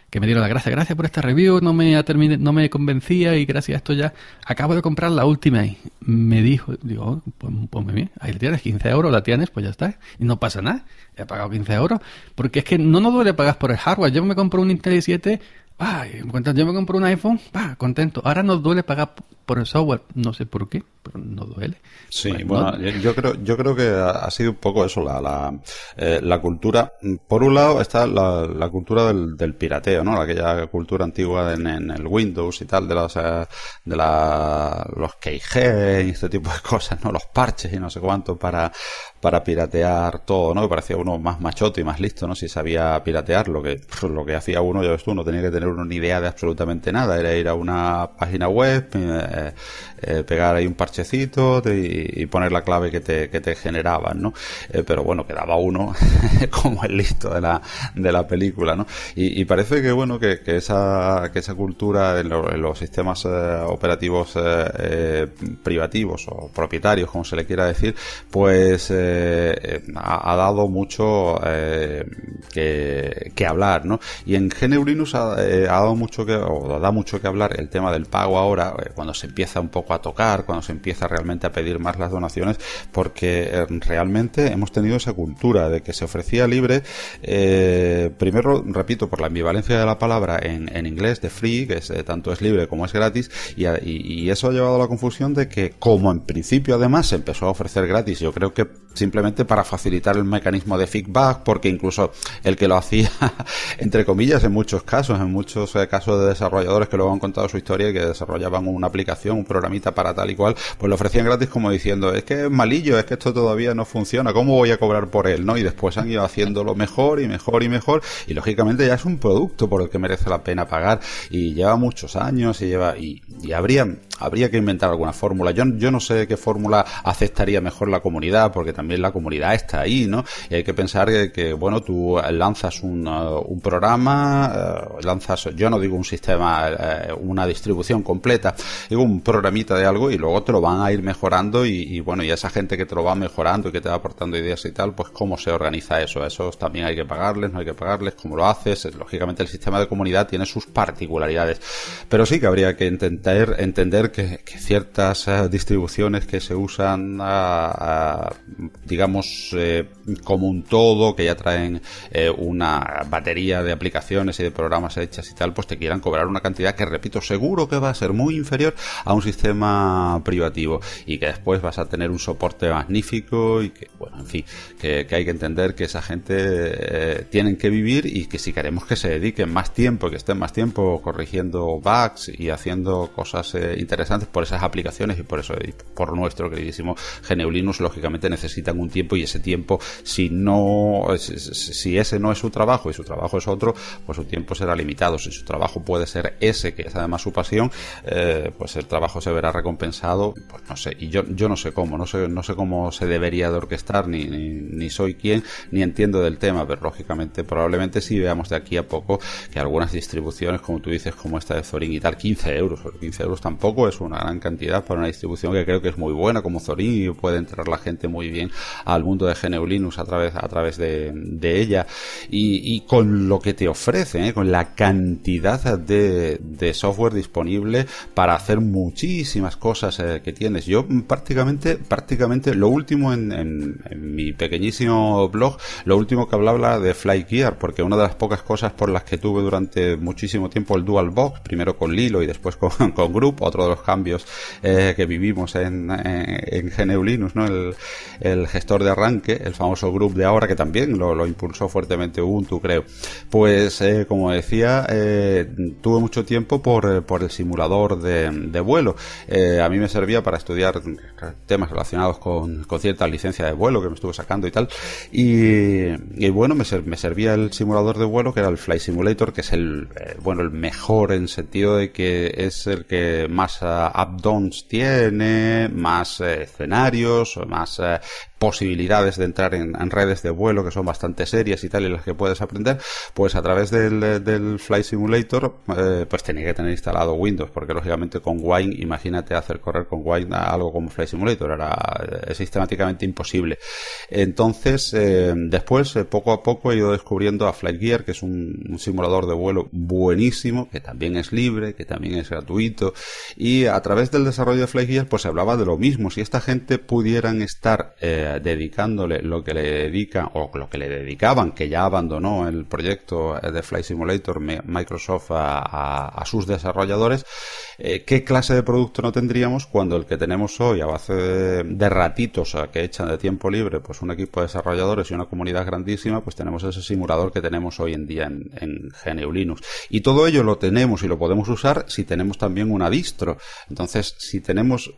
que me dieron las gracias por esta review, no me convencía, y gracias a esto ya acabo de comprar la Ultimate. Me dijo, digo, pues muy bien, ahí la tienes, 15 euros, la tienes, pues ya está, y no pasa nada, he pagado 15 euros, porque es que no nos duele pagar por el hardware. Yo me compro un Intel i7, yo me compro un iPhone, contento. Ahora nos duele pagar por el software, no sé por qué, pero no duele. Sí, bueno, yo creo que ha sido un poco eso, la cultura. Por un lado está la cultura del pirateo, ¿no? Aquella cultura antigua en el Windows y tal, de los keygem y este tipo de cosas, ¿no? Los parches y no sé cuánto para piratear todo, ¿no? Que parecía uno más machote y más listo, ¿no? Si sabía piratear, lo que hacía uno, ya ves tú, no tenía que tener ni idea de absolutamente nada, era ir a una página web, pegar ahí un parchecito y poner la clave que te generaban, ¿no? Pero bueno, quedaba uno como el listo de la película, ¿no? Y parece que bueno, que esa cultura en los sistemas operativos privativos o propietarios, como se le quiera decir, pues ha dado mucho que hablar, ¿no? Y en GNU Linux ha dado da mucho que hablar el tema del pago ahora, cuando se empieza un poco a tocar, cuando se empieza realmente a pedir más las donaciones, porque realmente hemos tenido esa cultura de que se ofrecía libre, primero, repito, por la ambivalencia de la palabra en inglés, de free, que tanto es libre como es gratis, y eso ha llevado a la confusión de que, como en principio además se empezó a ofrecer gratis, yo creo que simplemente para facilitar el mecanismo de feedback, porque incluso el que lo hacía, entre comillas, en muchos casos de desarrolladores que luego han contado su historia y que desarrollaban una aplicación, un programita para tal y cual, pues lo ofrecían gratis como diciendo, es que es malillo, es que esto todavía no funciona, ¿cómo voy a cobrar por él? ¿No? Y después han ido haciéndolo mejor y mejor y mejor, y lógicamente ya es un producto por el que merece la pena pagar, y lleva muchos años y habría que inventar alguna fórmula. Yo no sé qué fórmula aceptaría mejor la comunidad, porque también la comunidad está ahí, ¿no? Y hay que pensar que bueno, tú lanzas un programa, yo no digo un sistema, una distribución completa, digo un programita de algo, y luego te lo van a ir mejorando, y bueno, y a esa gente que te lo va mejorando y que te va aportando ideas y tal, pues cómo se organiza eso. A esos también hay que pagarles, no hay que pagarles, cómo lo haces. Lógicamente el sistema de comunidad tiene sus particularidades, pero sí que habría que intentar entender que ciertas distribuciones que se usan digamos como un todo, que ya traen una batería de aplicaciones y de programas hechas y tal, pues te quieran cobrar una cantidad que, repito, seguro que va a ser muy inferior a un sistema privativo, y que después vas a tener un soporte magnífico, y que, bueno, en fin, que hay que entender que esa gente tienen que vivir, y que si queremos que se dediquen más tiempo, que estén más tiempo corrigiendo bugs y haciendo cosas interesantes por esas aplicaciones, y por eso, y por nuestro queridísimo GNU Linux, lógicamente necesitan un tiempo, y ese tiempo, si ese no es su trabajo y su trabajo es otro, pues su tiempo será limitado. Si su trabajo puede ser ese, que es además su pasión, pues el trabajo se verá recompensado, pues no sé, y yo no sé cómo, no sé cómo se debería de orquestar, ni soy quien, ni entiendo del tema, pero lógicamente probablemente sí veamos de aquí a poco que algunas distribuciones, como tú dices, como esta de Zorin y tal, 15 euros, pero 15 euros tampoco es una gran cantidad para una distribución que creo que es muy buena como Zorin, y puede entrar la gente muy bien al mundo de GNU Linux a través de ella, y con lo que te ofrece, con la cantidad de software disponible para hacer muchísimas cosas que tienes. Yo prácticamente lo último en mi pequeñísimo blog, lo último que hablaba de FlyGear, porque una de las pocas cosas por las que tuve durante muchísimo tiempo el DualBox, primero con Lilo y después con Group, otro de los cambios que vivimos en GNU Linux, ¿no? El gestor de arranque, el famoso Group de ahora, que también lo impulsó fuertemente Ubuntu, creo. Pues como decía, tuve mucho tiempo por el simulador de vuelo. A mí me servía para estudiar temas relacionados con cierta licencia de vuelo que me estuve sacando y tal, y bueno, me servía el simulador de vuelo, que era el Flight Simulator, que es el mejor, en sentido de que es el que más up-downs tiene, más escenarios, más posibilidades de entrar en redes de vuelo que son bastante serias y tal, y las que puedes aprender. Pues a través del Flight Simulator pues tenía que tener instalado Windows, porque lógicamente con Wine, imagínate hacer correr con Wine algo como Flight Simulator, era sistemáticamente imposible. Entonces después poco a poco he ido descubriendo a FlightGear, que es un simulador de vuelo buenísimo, que también es libre, que también es gratuito, y a través del desarrollo de FlightGear pues se hablaba de lo mismo. Si esta gente pudieran estar dedicándole lo que le dedican, o lo que le dedicaban, que ya abandonó el proyecto de Flight Simulator Microsoft a sus desarrolladores, ¿qué clase de producto no tendríamos cuando el que tenemos hoy, a base de ratitos que echan de tiempo libre, pues un equipo de desarrolladores y una comunidad grandísima, pues tenemos ese simulador que tenemos hoy en día en GNU Linux? Y todo ello lo tenemos y lo podemos usar si tenemos también una distro. Entonces, si tenemos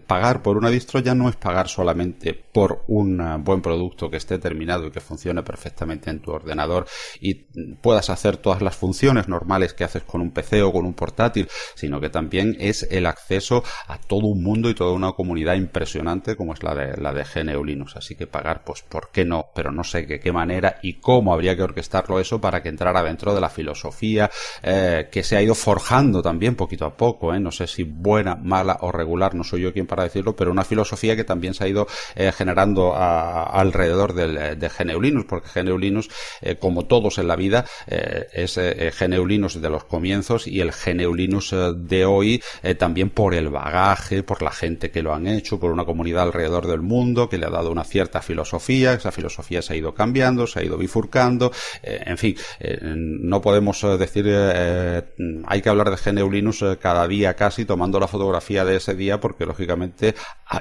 pagar por una distro, ya no es pagar solamente por un buen producto que esté terminado y que funcione perfectamente en tu ordenador y puedas hacer todas las funciones normales que haces con un PC o con un portátil, sino que también es el acceso a todo un mundo y toda una comunidad impresionante como es la de GNU Linux. Así que pagar, pues ¿por qué no? Pero no sé qué manera y cómo habría que orquestarlo eso para que entrara dentro de la filosofía que se ha ido forjando también poquito a poco, no sé si buena, mala o regular, no soy yo quien para decirlo, pero una filosofía que también se ha ido generando girando alrededor de GNU Linux, porque GNU Linux, como todos en la vida, es GNU Linux de los comienzos y el GNU Linux de hoy, también por el bagaje, por la gente que lo han hecho, por una comunidad alrededor del mundo que le ha dado una cierta filosofía. Esa filosofía se ha ido cambiando, se ha ido bifurcando, en fin, no podemos decir hay que hablar de GNU Linux cada día casi, tomando la fotografía de ese día, porque lógicamente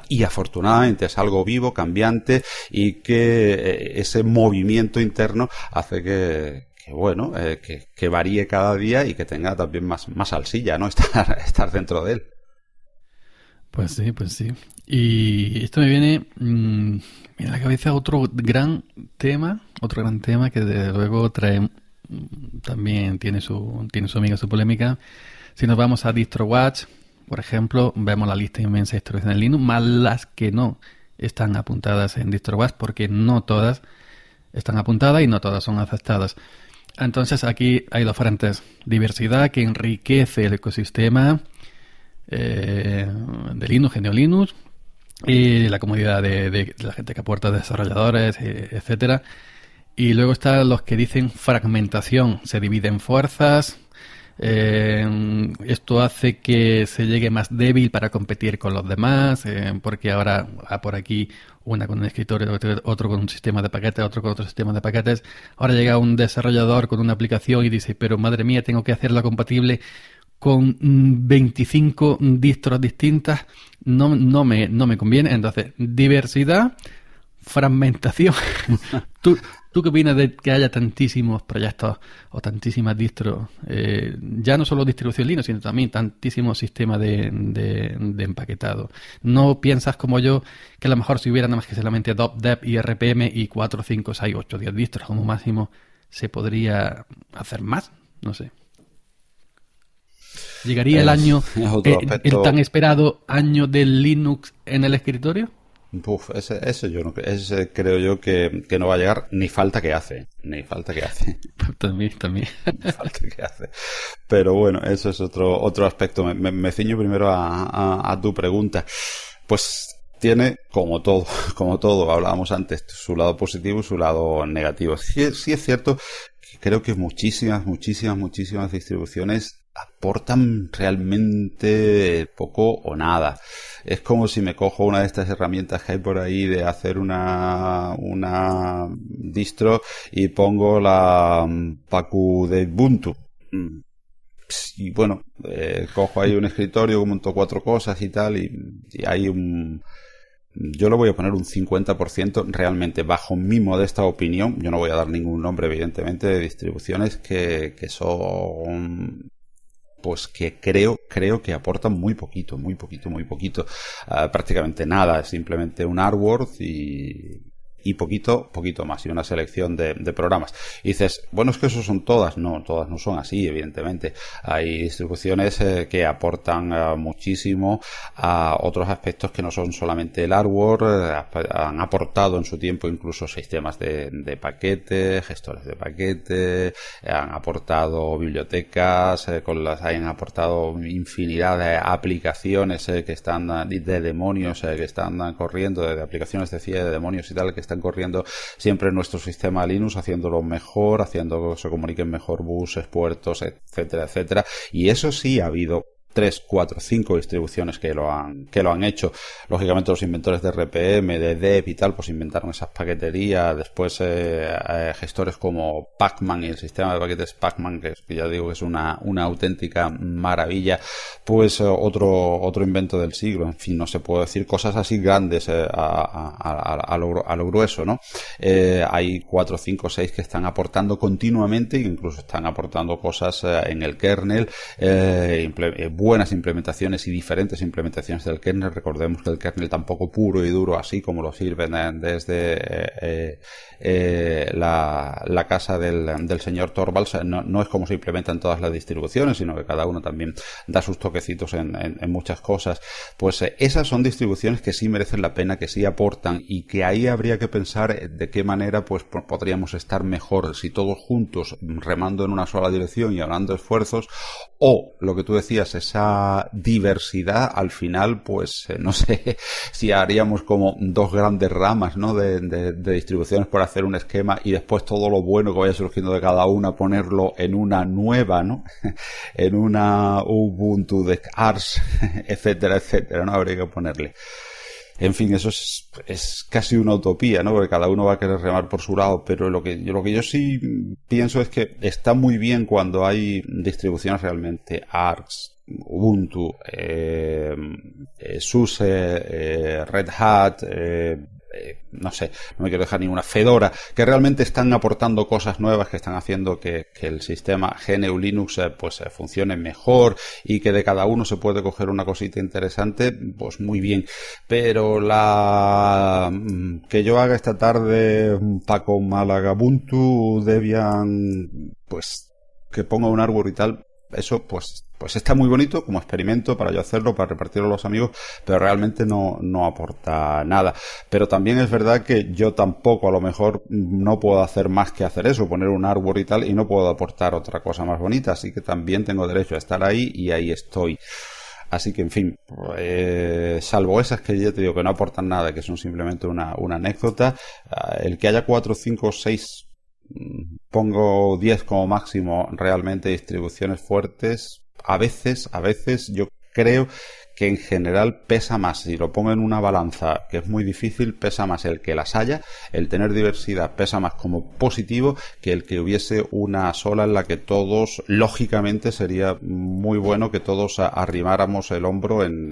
y afortunadamente es algo vivo, cambiante, y que ese movimiento interno hace que varíe cada día y que tenga también más salsilla, ¿no? Estar dentro de él. Pues sí. Y esto me viene a la cabeza otro gran tema que desde luego trae, también tiene su amiga, su polémica. Si nos vamos a DistroWatch, por ejemplo, vemos la lista inmensa de distribuciones en Linux, más las que no están apuntadas en DistroWatch, porque no todas están apuntadas y no todas son aceptadas. Entonces aquí hay dos frentes: diversidad que enriquece el ecosistema de Linux, GNU Linux, y la comunidad de la gente que aporta, desarrolladores, etcétera. Y luego están los que dicen fragmentación, se dividen fuerzas. Esto hace que se llegue más débil para competir con los demás, porque ahora por aquí una con un escritorio, otro con un sistema de paquetes, otro con otro sistema de paquetes. Ahora llega un desarrollador con una aplicación y dice, pero madre mía, tengo que hacerla compatible con 25 distros distintas, no me conviene. Entonces, diversidad, fragmentación. ¿Tú qué opinas de que haya tantísimos proyectos o tantísimas distros? Ya no solo distribución Linux, sino también tantísimos sistemas de empaquetado. ¿No piensas como yo que a lo mejor si hubiera nada más que solamente DOP, DEP y RPM y 4, 5, 6, 8, 10 distros como máximo, se podría hacer más? No sé. ¿Llegaría el año, el tan esperado año del Linux en el escritorio? Ese creo yo que no va a llegar, ni falta que hace. También. Ni falta que hace. Pero bueno, eso es otro aspecto. Me ciño primero a tu pregunta. Pues tiene, como todo, hablábamos antes, su lado positivo y su lado negativo. Sí es cierto que creo que muchísimas distribuciones aportan realmente poco o nada. Es como si me cojo una de estas herramientas que hay por ahí de hacer una distro y pongo la Pacu de Ubuntu. Y bueno, cojo ahí un escritorio, monto 4 cosas y tal, y hay yo le voy a poner un 50% realmente, bajo mi modesta opinión. Yo no voy a dar ningún nombre, evidentemente, de distribuciones que son, pues que creo que aportan muy poquito. Prácticamente nada, es simplemente un ArtWorks y poquito más, y una selección de programas. Y dices, bueno, es que eso son todas. No, todas no son así, evidentemente. Hay distribuciones que aportan muchísimo a otros aspectos que no son solamente el hardware. Han aportado en su tiempo incluso sistemas de paquetes, gestores de paquetes, han aportado bibliotecas, han aportado infinidad de aplicaciones que están de demonios, que están corriendo, de aplicaciones de CIA de demonios y tal, que están corriendo siempre en nuestro sistema Linux, haciéndolo mejor, haciendo que se comuniquen mejor buses, puertos, etcétera. Y eso sí, ha habido 3, 4, 5 distribuciones que lo han hecho. Lógicamente los inventores de RPM, de DEP y tal, pues inventaron esas paqueterías. Después gestores como Pacman y el sistema de paquetes Pacman, que ya digo que es una auténtica maravilla. Pues otro invento del siglo. En fin, no se puede decir cosas así grandes a lo grueso, ¿no? Hay 4, 5, 6 que están aportando continuamente, e incluso están aportando cosas en el kernel, buenas implementaciones y diferentes implementaciones del kernel. Recordemos que el kernel tampoco puro y duro, así como lo sirven desde la casa del señor Torvalds, no es como se implementan todas las distribuciones, sino que cada uno también da sus toquecitos en muchas cosas. Pues esas son distribuciones que sí merecen la pena, que sí aportan, y que ahí habría que pensar de qué manera pues podríamos estar mejor si todos juntos remando en una sola dirección y hablando de esfuerzos, o lo que tú decías, esa diversidad, al final, pues no sé si haríamos como dos grandes ramas, ¿no? de distribuciones por hacer un esquema y después todo lo bueno que vaya surgiendo de cada una ponerlo en una nueva, ¿no? En una Ubuntu de Ars, etcétera, etcétera, ¿no? Habría que ponerle. En fin, eso es casi una utopía, ¿no? Porque cada uno va a querer remar por su lado, pero lo que yo sí pienso es que está muy bien cuando hay distribuciones realmente Arch, Ubuntu, SUSE, Red Hat, no sé, no me quiero dejar ninguna, Fedora, que realmente están aportando cosas nuevas que están haciendo que el sistema GNU Linux funcione mejor y que de cada uno se puede coger una cosita interesante, pues muy bien. Pero que yo haga esta tarde Paco Málaga Ubuntu, Debian, pues que ponga un árbol y tal, eso pues está muy bonito como experimento para yo hacerlo, para repartirlo a los amigos, pero realmente no aporta nada. Pero también es verdad que yo tampoco a lo mejor no puedo hacer más que hacer eso, poner un árbol y tal, y no puedo aportar otra cosa más bonita, así que también tengo derecho a estar ahí y ahí estoy. Así que, en fin, salvo esas que ya te digo que no aportan nada, que son simplemente una anécdota, el que haya 4, 5, 6, pongo 10 como máximo realmente distribuciones fuertes, a veces yo creo que en general pesa más, si lo pongo en una balanza, que es muy difícil, pesa más el que las haya, el tener diversidad pesa más como positivo que el que hubiese una sola en la que todos, lógicamente sería muy bueno que todos arrimáramos el hombro en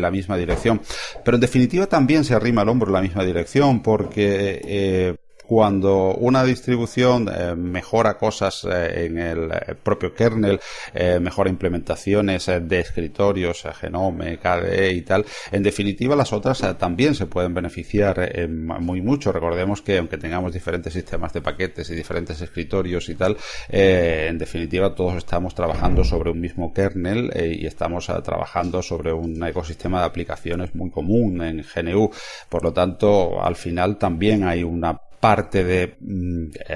la misma dirección. Pero en definitiva también se arrima el hombro en la misma dirección, porque cuando una distribución mejora cosas en el propio kernel, mejora implementaciones de escritorios, Genome, KDE y tal, en definitiva las otras también se pueden beneficiar muy mucho. Recordemos que aunque tengamos diferentes sistemas de paquetes y diferentes escritorios y tal, en definitiva todos estamos trabajando sobre un mismo kernel y estamos trabajando sobre un ecosistema de aplicaciones muy común en GNU. Por lo tanto, al final también hay una parte de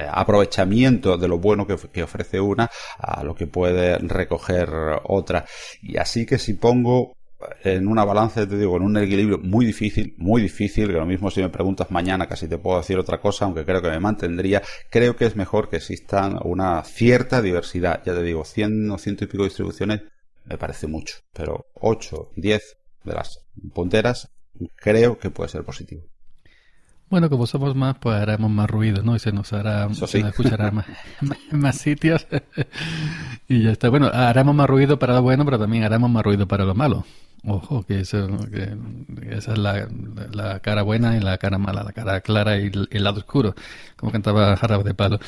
aprovechamiento de lo bueno que ofrece una a lo que puede recoger otra. Y así que si pongo en una balanza, te digo, en un equilibrio muy difícil, que lo mismo si me preguntas mañana casi te puedo decir otra cosa, aunque creo que me mantendría, creo que es mejor que existan una cierta diversidad. Ya te digo, 100 o 100 y pico distribuciones me parece mucho, pero 8, 10 de las punteras creo que puede ser positivo. Bueno, como somos más, pues haremos más ruido, ¿no? Y se nos escuchará más sitios. Y ya está. Bueno, haremos más ruido para lo bueno, pero también haremos más ruido para lo malo. Ojo, que esa es la cara buena y la cara mala, la cara clara y el lado oscuro, como cantaba Jarabe de Palo.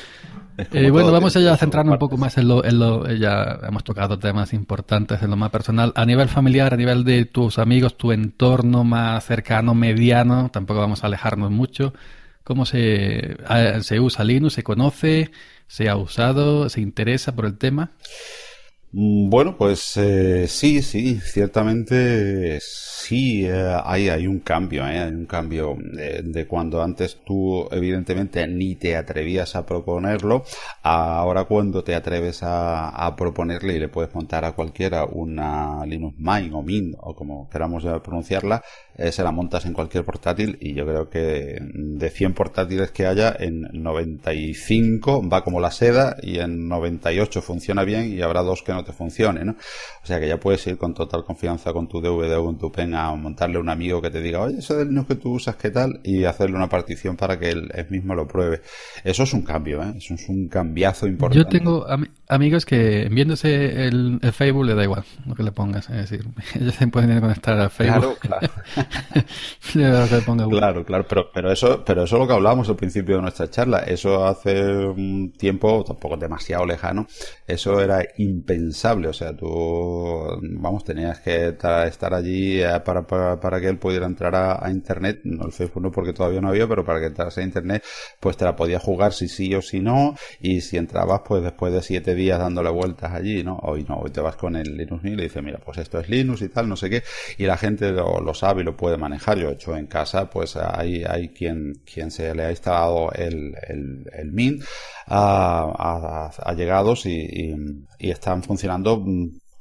Bueno, vamos a centrarnos un poco más en lo ya hemos tocado temas importantes en lo más personal. A nivel familiar, a nivel de tus amigos, tu entorno más cercano, mediano, tampoco vamos a alejarnos mucho. ¿Cómo se usa Linux? ¿Se conoce? ¿Se ha usado? ¿Se interesa por el tema? Bueno, pues sí, ciertamente sí, hay un cambio, hay un cambio de cuando antes tú evidentemente ni te atrevías a proponerlo, ahora cuando te atreves a proponerle y le puedes montar a cualquiera una Linux Mint o Mint o como queramos pronunciarla, se la montas en cualquier portátil y yo creo que de 100 portátiles que haya, en 95 va como la seda y en 98 funciona bien y habrá 2 que no te funcione, ¿no? O sea que ya puedes ir con total confianza con tu DVD o con tu pen a montarle a un amigo que te diga, oye, eso del Linux que tú usas, ¿qué tal? Y hacerle una partición para que él mismo lo pruebe. Eso es un cambio, eso es un cambiazo importante. Yo tengo amigos que viéndose el Facebook le da igual lo que le pongas, es decir, ellos se pueden conectar al Facebook. Claro. Claro, pero eso es lo que hablábamos al principio de nuestra charla. Eso hace un tiempo, tampoco demasiado lejano, eso era impensable. O sea, tú, tenías que estar allí para que él pudiera entrar a Internet. No, el Facebook no, porque todavía no había, pero para que entrase a Internet, pues te la podías jugar si sí o si no. Y si entrabas, pues después de 7 días dándole vueltas allí, ¿no? Hoy te vas con el Linux Mint y le dices, mira, pues esto es Linux y tal, no sé qué. Y la gente lo sabe y lo puede manejar. Yo he hecho en casa, pues hay quien se le ha instalado el Mint a allegados y están funcionando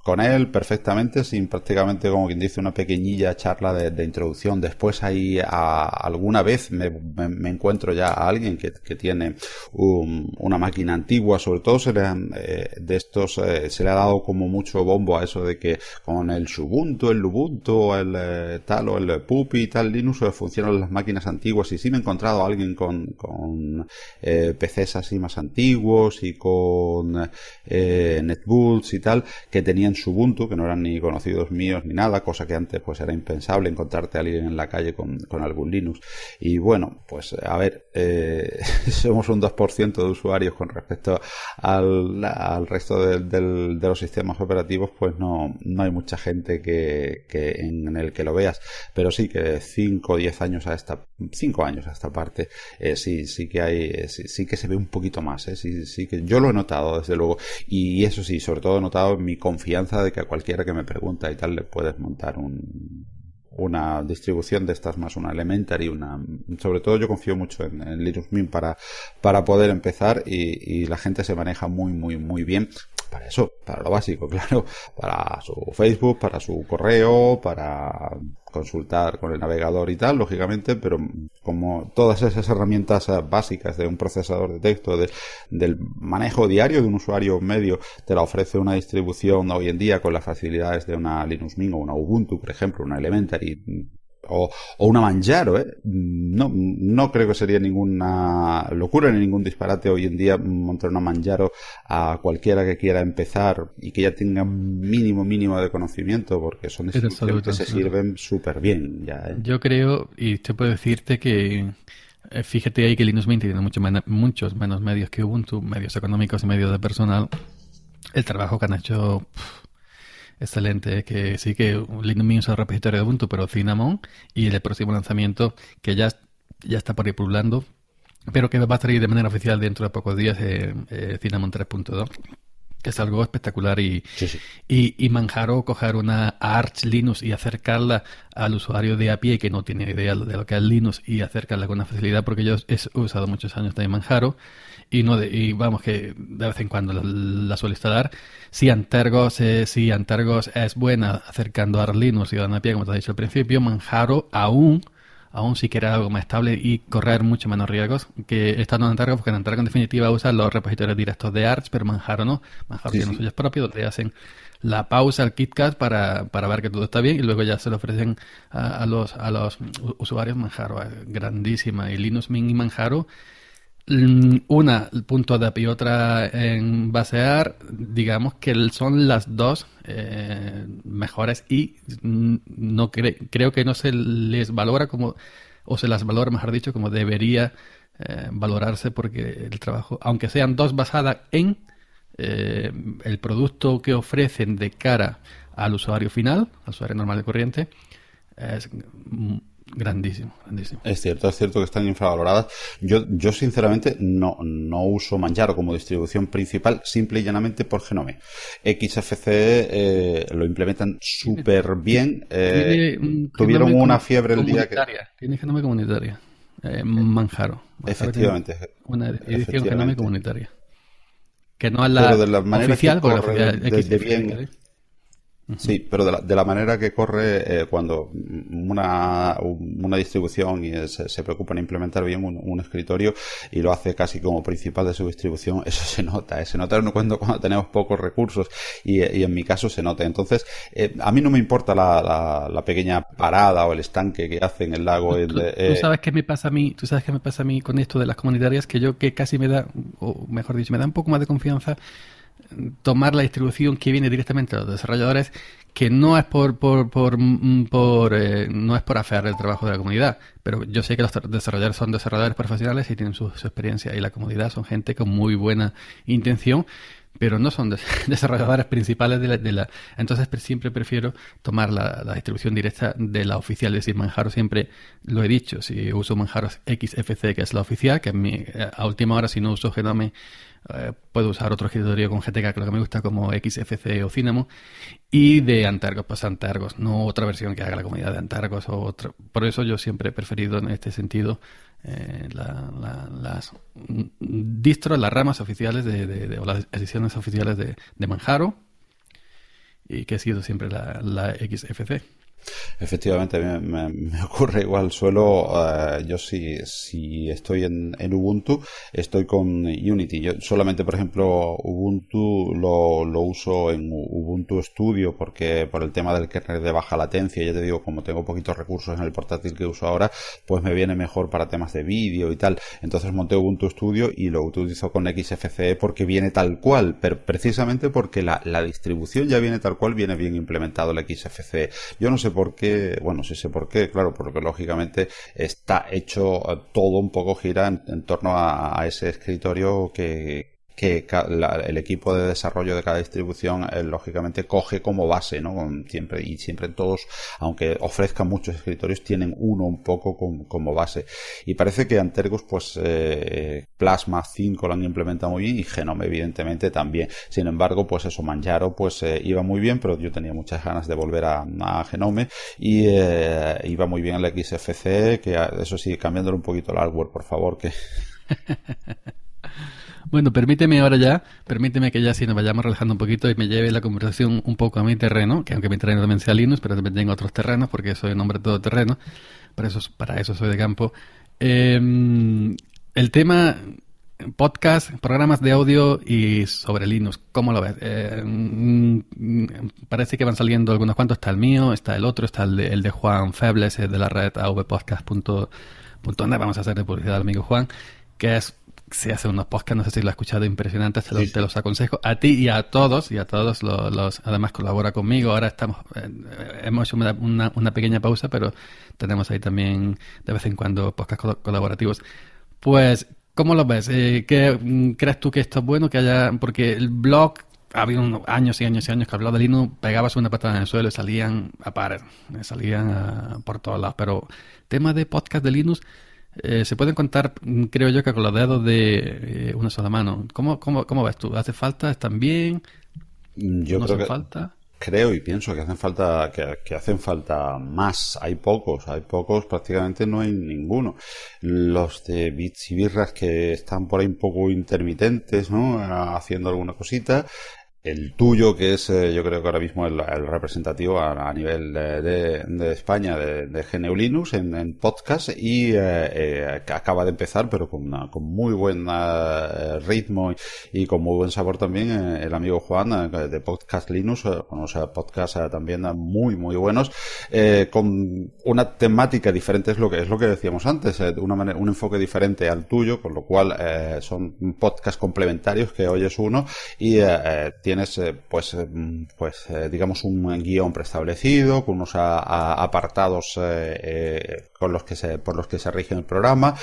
con él perfectamente, sin prácticamente, como quien dice, una pequeñilla charla de introducción. Después ahí alguna vez me encuentro ya a alguien que tiene una máquina antigua. Sobre todo se le ha dado como mucho bombo a eso de que con el Ubuntu, el Lubuntu, el tal o el Puppy y tal Linux funcionan las máquinas antiguas. Y sí me he encontrado a alguien con PCs así más antiguos y con netbooks y tal, que tenían su Ubuntu, que no eran ni conocidos míos ni nada, cosa que antes pues era impensable encontrarte a alguien en la calle con algún Linux. Y bueno, pues a ver, somos un 2% de usuarios con respecto al resto de los sistemas operativos, pues no hay mucha gente que en el que lo veas, pero sí que 5 o 10 años a esta 5 años a esta parte, sí que hay, sí que se ve un poquito más, sí que yo lo he notado desde luego, y eso sí, sobre todo he notado en mi confianza de que a cualquiera que me pregunta y tal le puedes montar una distribución de estas, más una Elementary, sobre todo yo confío mucho en Linux Mint para poder empezar, y la gente se maneja muy bien para eso, para lo básico, claro, para su Facebook, para su correo, para consultar con el navegador y tal, lógicamente, pero como todas esas herramientas básicas de un procesador de texto, del manejo diario de un usuario medio, te la ofrece una distribución hoy en día con las facilidades de una Linux Mint o una Ubuntu, por ejemplo, una Elementary o una Manjaro, no creo que sería ninguna locura ni ningún disparate hoy en día montar una Manjaro a cualquiera que quiera empezar y que ya tenga mínimo de conocimiento, porque son distribuciones que se sirven súper bien ya, ¿eh? Yo creo, y te puedo decirte que fíjate ahí que Linux Mint tiene muchos menos medios que Ubuntu, medios económicos y medios de personal. El trabajo que han hecho excelente, que sí que Linux Mint es el repositorio de Ubuntu, pero Cinnamon, y el próximo lanzamiento que ya está por ahí pululando, pero que va a salir de manera oficial dentro de pocos días, Cinnamon 3.2, que es algo espectacular. Y Manjaro, coger una Arch Linux y acercarla al usuario de a pie que no tiene idea de lo que es Linux, y acercarla con una facilidad, porque yo he usado muchos años de Manjaro y vamos que de vez en cuando la suelo instalar. Si Antergos es buena acercando a Linux y a pie, como te he dicho al principio, Manjaro aún sí que era algo más estable y correr mucho menos riesgos que estando en Antergos, porque en Antergos en definitiva usan los repositorios directos de Arch, pero Manjaro no. Manjaro tiene los suyos propios, donde hacen la pausa, el KitKat para ver que todo está bien, y luego ya se lo ofrecen a los usuarios. Manjaro es grandísima, y Linux Mint y Manjaro, una punto de API y otra en basear, digamos que son las dos mejores, y no creo que no se les valora como, o se las valora, mejor dicho, como debería valorarse, porque el trabajo, aunque sean dos basadas en el producto que ofrecen de cara al usuario final, al usuario normal y corriente, es grandísimo. Es cierto que están infravaloradas. Yo sinceramente no uso Manjaro como distribución principal, simple y llanamente por Genome. XFCE lo implementan súper bien. Tuvieron una fiebre el día que... Tiene Genome comunitaria. Manjaro. Efectivamente. Una edición Genome comunitaria. Que no es la oficial, porque la oficial XFCE. Sí, pero de la manera que corre, cuando una distribución y se preocupa en implementar bien un escritorio y lo hace casi como principal de su distribución, eso se nota, se nota cuando tenemos pocos recursos, y en mi caso se nota. Entonces, a mí no me importa la pequeña parada o el estanque que hace en el lago. ¿Tú sabes qué me pasa a mí? ¿Tú sabes qué me pasa a mí con esto de las comunitarias? Que casi me da, o mejor dicho, me da un poco más de confianza tomar la distribución que viene directamente a los desarrolladores, que no es no es por afear el trabajo de la comunidad, pero yo sé que los desarrolladores son desarrolladores profesionales y tienen su experiencia, y la comunidad son gente con muy buena intención, pero no son desarrolladores principales de la... Entonces siempre prefiero tomar la distribución directa de la oficial. Es decir, Manjaro, siempre lo he dicho, si uso Manjaro XFCE, que es la oficial, que a última hora, si no uso Genome, puedo usar otro escritorio con GTK, que lo que me gusta, como XFCE o Cinnamon. Y de Antergos, pues Antergos, no otra versión que haga la comunidad de Antergos o otra. Por eso yo siempre he preferido en este sentido las distros, las ramas oficiales o las ediciones oficiales de Manjaro. y que ha sido siempre la XFC. Efectivamente, me ocurre igual. Yo si estoy en Ubuntu, estoy con Unity. Yo solamente, por ejemplo, Ubuntu lo uso en Ubuntu Studio porque por el tema del kernel de baja latencia, ya te digo, como tengo poquitos recursos en el portátil que uso ahora, pues me viene mejor para temas de vídeo y tal. Entonces monté Ubuntu Studio y lo utilizo con XFCE porque viene tal cual, pero precisamente porque la distribución ya viene tal cual, viene bien implementado el XFCE. Yo no sé por qué, bueno, sí sé por qué, claro, porque lógicamente está hecho todo un poco gira en torno a ese escritorio que el equipo de desarrollo de cada distribución lógicamente coge como base, ¿no? Siempre todos, aunque ofrezcan muchos escritorios, tienen uno un poco como base. Y parece que Antergos, pues Plasma 5 lo han implementado muy bien y Genome evidentemente también. Sin embargo, pues eso, Manjaro pues iba muy bien, pero yo tenía muchas ganas de volver a Genome y iba muy bien el XFCE, que eso sí, cambiándole un poquito el hardware, por favor, que... Bueno, permíteme que ya sí nos vayamos relajando un poquito y me lleve la conversación un poco a mi terreno, que aunque mi terreno también sea Linux, pero también tengo otros terrenos porque soy un hombre todoterreno, para eso soy de campo. El tema podcast, programas de audio y sobre Linux, ¿cómo lo ves? Parece que van saliendo algunos cuantos, está el mío, está el otro, está el de Juan Febles, de la red avpodcast.net, vamos a hacer de publicidad al amigo Juan, que se hace unos podcasts, no sé si lo has escuchado, impresionantes, te los aconsejo a ti y a todos los además colabora conmigo. Ahora hemos hecho una pequeña pausa, pero tenemos ahí también de vez en cuando podcasts colaborativos. Pues, ¿cómo lo ves? ¿Crees tú que esto es bueno que haya? Porque el blog, ha habido años y años y años que hablaba de Linux, pegabas una patada en el suelo y salían a pares, salían por todos lados. Pero tema de podcast de Linux, se pueden contar, creo yo, que con los dedos de una sola mano. ¿Cómo ves tú? ¿Hace falta? ¿Están bien? Yo ¿No creo hace que falta? creo y pienso que hacen falta que hacen falta más. Hay pocos, prácticamente no hay ninguno. Los de bits y birras que están por ahí un poco intermitentes, ¿no? Haciendo alguna cosita. El tuyo, que es yo creo que ahora mismo el representativo a nivel de España de GNU Linux en podcast y que acaba de empezar, pero con muy buen ritmo y con muy buen sabor también, el amigo Juan de Podcast Linux, o sea, podcasts también muy muy buenos, con una temática diferente, es lo que decíamos antes, un enfoque diferente al tuyo, con lo cual son podcasts complementarios que oyes uno y tienes digamos un guión preestablecido con unos apartados por los que se rige el programa,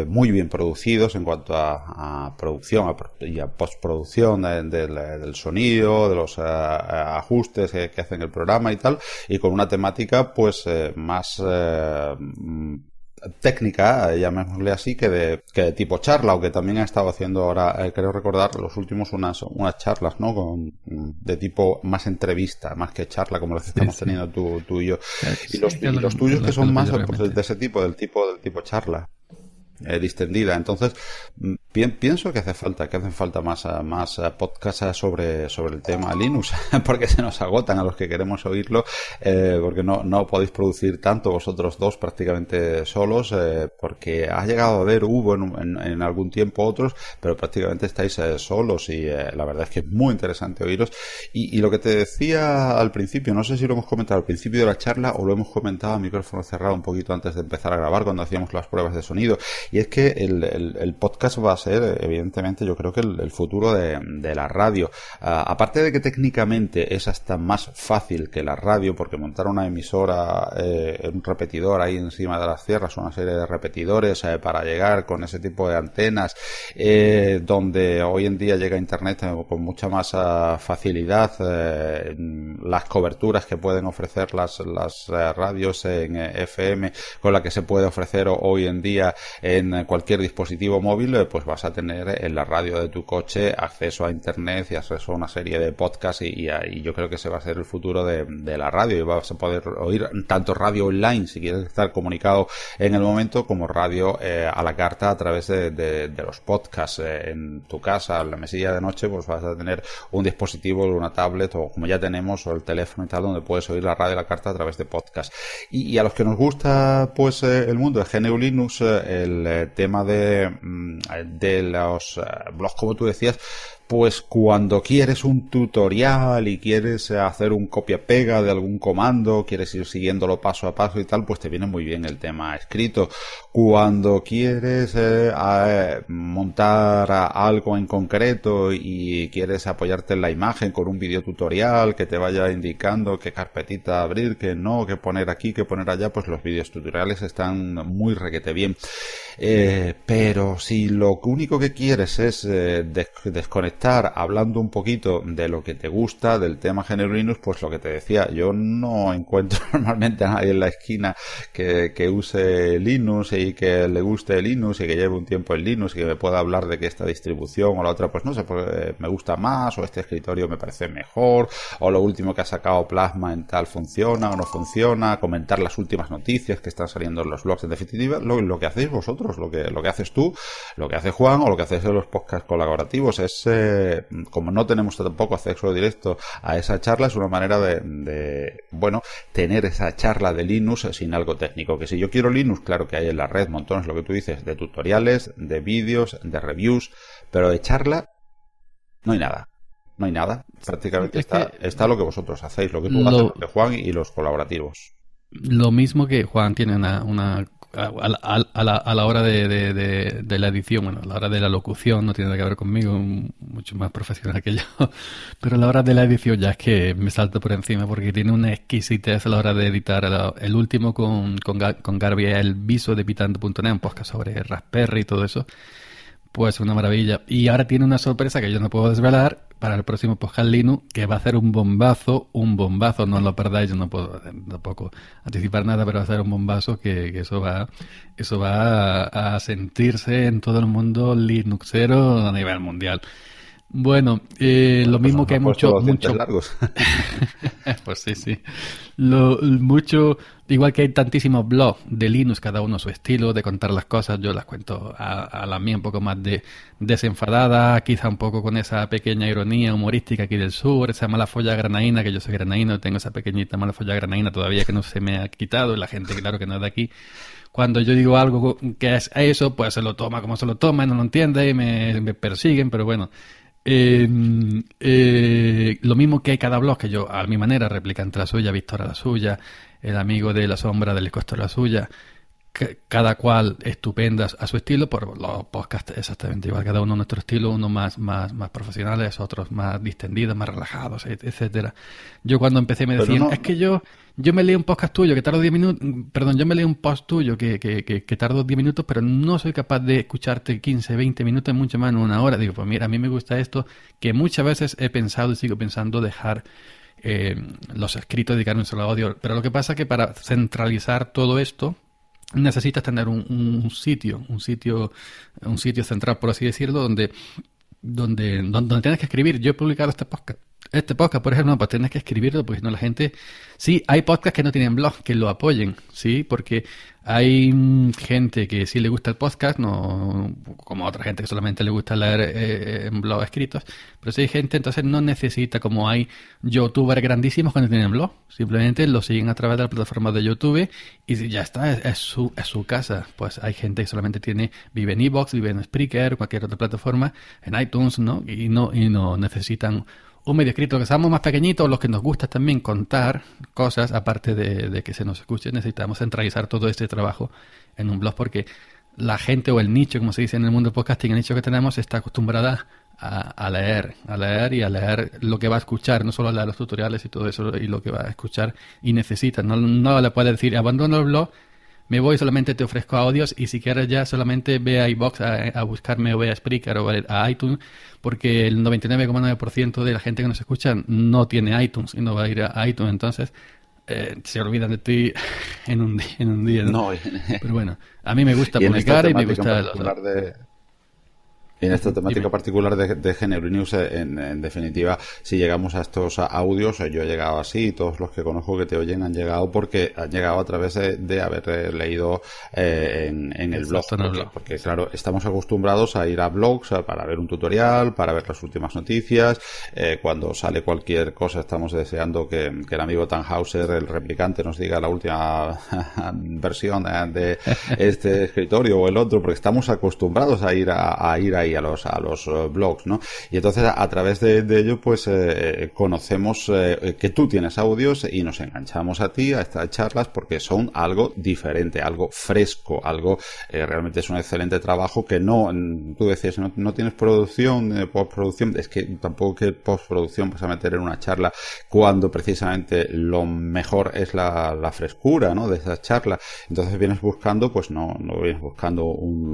muy bien producidos en cuanto a producción y a postproducción del sonido, de los ajustes que hacen el programa y tal, y con una temática pues más técnica, llamémosle así, que de tipo charla, aunque también ha estado haciendo ahora, creo recordar, los últimos unas charlas, ¿no? De tipo más entrevista, más que charla, como las estamos teniendo tú y yo. Y los tuyos que son más pues, de ese tipo, del tipo charla. Distendida. Entonces pienso que hacen falta más podcasts sobre el tema Linux porque se nos agotan a los que queremos oírlo, porque no podéis producir tanto vosotros dos prácticamente solos, porque hubo en algún tiempo otros, pero prácticamente estáis solos y la verdad es que es muy interesante oíros y lo que te decía al principio, no sé si lo hemos comentado al principio de la charla o lo hemos comentado a micrófono cerrado un poquito antes de empezar a grabar cuando hacíamos las pruebas de sonido. Y es que el podcast va a ser, evidentemente, yo creo que el futuro de la radio. Aparte de que técnicamente es hasta más fácil que la radio, porque montar una emisora, un repetidor ahí encima de las sierras, una serie de repetidores para llegar con ese tipo de antenas, donde hoy en día llega Internet con mucha más facilidad, las coberturas que pueden ofrecer las radios en FM, con la que se puede ofrecer hoy en día en cualquier dispositivo móvil, pues vas a tener en la radio de tu coche acceso a internet y acceso a una serie de podcasts y yo creo que ese va a ser el futuro de la radio, y vas a poder oír tanto radio online si quieres estar comunicado en el momento, como radio a la carta a través de los podcasts. En tu casa, en la mesilla de noche, pues vas a tener un dispositivo, una tablet, o como ya tenemos, o el teléfono y tal, donde puedes oír la radio a la carta a través de podcast. Y a los que nos gusta pues el mundo de GNU Linux, el tema de los blogs, como tú decías, pues cuando quieres un tutorial y quieres hacer un copia-pega de algún comando, quieres ir siguiéndolo paso a paso y tal, pues te viene muy bien el tema escrito. Cuando quieres montar algo en concreto y quieres apoyarte en la imagen con un videotutorial que te vaya indicando qué carpetita abrir, qué no, qué poner aquí, qué poner allá, pues los videos tutoriales están muy requete bien. Pero si lo único que quieres es desconectar hablando un poquito de lo que te gusta del tema GNU Linux, pues lo que te decía, yo no encuentro normalmente a nadie en la esquina que use Linux y que le guste Linux y que lleve un tiempo en Linux y que me pueda hablar de que esta distribución o la otra, pues no sé, pues, me gusta más, o este escritorio me parece mejor, o lo último que ha sacado Plasma en tal funciona o no funciona, comentar las últimas noticias que están saliendo en los blogs. En definitiva, lo que hacéis vosotros, lo que haces tú, lo que hace Juan, o lo que haces en los podcasts colaborativos, es como no tenemos tampoco acceso directo a esa charla, es una manera de tener esa charla de Linux sin algo técnico. Que si yo quiero Linux, claro que hay en la red montones, lo que tú dices, de tutoriales, de vídeos, de reviews, pero de charla no hay nada. No hay nada. Prácticamente está lo que vosotros hacéis, lo que tú haces de Juan y los colaborativos. Lo mismo que Juan tiene una a la hora de la edición, bueno, a la hora de la locución no tiene nada que ver conmigo, mucho más profesional que yo, pero a la hora de la edición ya es que me salto por encima, porque tiene una exquisitez a la hora de editar. El último con Garbi, el viso de pitando.net, un podcast sobre Raspberry y todo eso, pues una maravilla. Y ahora tiene una sorpresa que yo no puedo desvelar para el próximo podcast Linux, que va a ser un bombazo, no lo perdáis. Yo no puedo tampoco anticipar nada, pero va a ser un bombazo que eso va a sentirse en todo el mundo linuxero a nivel mundial. Bueno, lo mismo que hay mucho largos. Pues sí. Igual que hay tantísimos blogs de Linux, cada uno a su estilo de contar las cosas. Yo las cuento a la mía un poco más desenfadada, quizá un poco con esa pequeña ironía humorística aquí del sur, esa mala folla granaína, que yo soy granaíno, tengo esa pequeñita mala folla granaína todavía que no se me ha quitado, y la gente, claro, que no es de aquí, cuando yo digo algo que es eso, pues se lo toma como se lo toma, no lo entiende y me persiguen, pero bueno. Lo mismo que hay cada blog, que yo a mi manera, Replicante la suya, Víctor a la suya, el amigo de la sombra del Costo a la suya, cada cual estupendas a su estilo. Por los podcasts exactamente igual, cada uno a nuestro estilo, uno más profesionales, otros más distendidos, más relajados, etcétera. Yo cuando empecé me decían, es que yo me leí un podcast tuyo que tardo 10 minutos, perdón, yo me leí un post tuyo que tardo 10 minutos, pero no soy capaz de escucharte 15, 20 minutos, mucho más en una hora. Digo, pues mira, a mí me gusta esto, que muchas veces he pensado y sigo pensando dejar los escritos, dedicar un solo audio, pero lo que pasa es que para centralizar todo esto necesitas tener un sitio central, por así decirlo, donde tienes que escribir. Yo he publicado este podcast, por ejemplo, pues tienes que escribirlo, porque si no la gente... Sí, hay podcasts que no tienen blog, que lo apoyen, sí, porque hay gente que sí le gusta el podcast, no como otra gente que solamente le gusta leer en blog escritos, pero si hay gente, entonces no necesita, como hay youtubers grandísimos que no tienen blog, simplemente lo siguen a través de la plataforma de YouTube y ya está, es su casa. Pues hay gente que solamente vive en iVoox, vive en Spreaker, cualquier otra plataforma, en iTunes, ¿no? Y no necesitan un medio escrito. Que seamos más pequeñitos, los que nos gusta también contar cosas, aparte de que se nos escuche, necesitamos centralizar todo este trabajo en un blog, porque la gente, o el nicho, como se dice en el mundo del podcasting, el nicho que tenemos, está acostumbrada a leer y a leer lo que va a escuchar, no solo a leer los tutoriales y todo eso, y lo que va a escuchar y necesita. No le puede decir, abandono el blog, me voy, solamente te ofrezco audios, y si quieres ya solamente ve a iVoox a buscarme, o ve a Spreaker o a iTunes, porque el 99,9% de la gente que nos escucha no tiene iTunes y no va a ir a iTunes. Entonces se olvidan de ti en un día, ¿no? No, Pero bueno, a mí me gusta y en esta publicar y me temática gusta... en particular en esta temática particular de GNU Linux, en definitiva, si llegamos a estos audios, yo he llegado así, y todos los que conozco que te oyen han llegado porque han llegado a través de haber leído en el blog. Porque, claro, estamos acostumbrados a ir a blogs para ver un tutorial, para ver las últimas noticias. Cuando sale cualquier cosa, estamos deseando que el amigo Tannhauser, el replicante, nos diga la última versión de este escritorio o el otro, porque estamos acostumbrados a ir ahí a los blogs, ¿no? Y entonces a través de ello pues conocemos que tú tienes audios y nos enganchamos a ti, a estas charlas, porque son algo diferente, algo fresco, algo realmente es un excelente trabajo que tú decías, no tienes postproducción, es que tampoco que postproducción vas a meter en una charla cuando precisamente lo mejor es la frescura, ¿no? De esa charla. Entonces vienes buscando, pues no vienes buscando un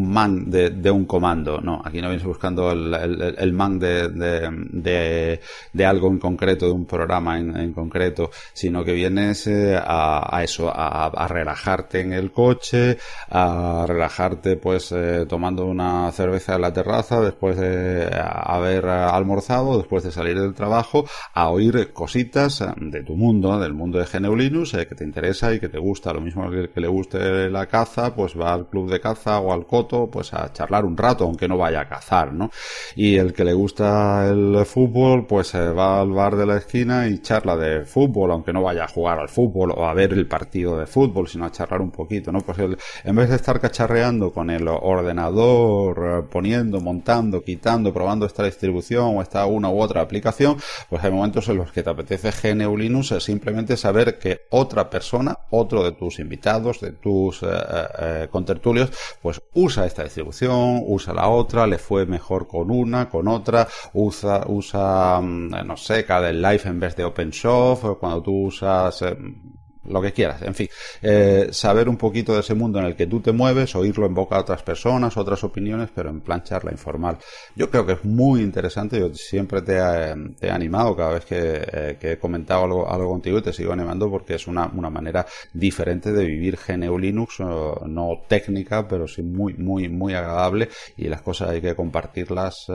man de un comando, no, aquí no vienes buscando el man de algo en concreto, de un programa en concreto, sino que vienes a eso, a relajarte en el coche, a relajarte pues tomando una cerveza en la terraza, después de haber almorzado, después de salir del trabajo, a oír cositas de tu mundo, del mundo de GNU Linux, que te interesa y que te gusta. Lo mismo que le guste la caza, pues va al club de caza o al coto, pues a charlar un rato, aunque no vaya a cazar, ¿no? Y el que le gusta el fútbol, pues va al bar de la esquina y charla de fútbol, aunque no vaya a jugar al fútbol o a ver el partido de fútbol, sino a charlar un poquito, ¿no? Pues en vez de estar cacharreando con el ordenador, poniendo, montando, quitando, probando esta distribución o esta una u otra aplicación, pues hay momentos en los que te apetece GNU Linux simplemente saber que otra persona, otro de tus invitados, de tus contertulios, pues usa esta distribución, usa la otra, le fue mejor con una, con otra, usa no sé, Kdenlive Live en vez de OpenSoft, cuando tú usas lo que quieras, en fin, saber un poquito de ese mundo en el que tú te mueves, oírlo en boca de otras personas, otras opiniones, pero en plan charla informal. Yo creo que es muy interesante, yo siempre te he animado cada vez que he comentado algo contigo, y te sigo animando porque es una manera diferente de vivir GNU Linux, no técnica, pero sí muy, muy, muy agradable, y las cosas hay que compartirlas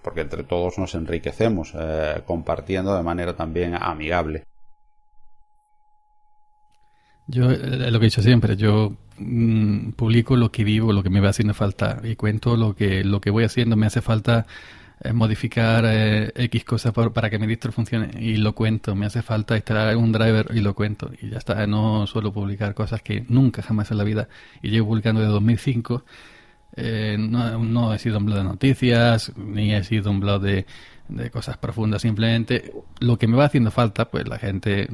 porque entre todos nos enriquecemos, compartiendo de manera también amigable. Yo, lo que he dicho siempre, yo publico lo que vivo, lo que me va haciendo falta, y cuento lo que voy haciendo. Me hace falta modificar X cosas para que mi distro funcione, y lo cuento. Me hace falta instalar un driver y lo cuento, y ya está. No suelo publicar cosas que nunca jamás en la vida, y llevo publicando desde 2005. No he sido un blog de noticias, ni he sido un blog de cosas profundas. Simplemente lo que me va haciendo falta, pues la gente,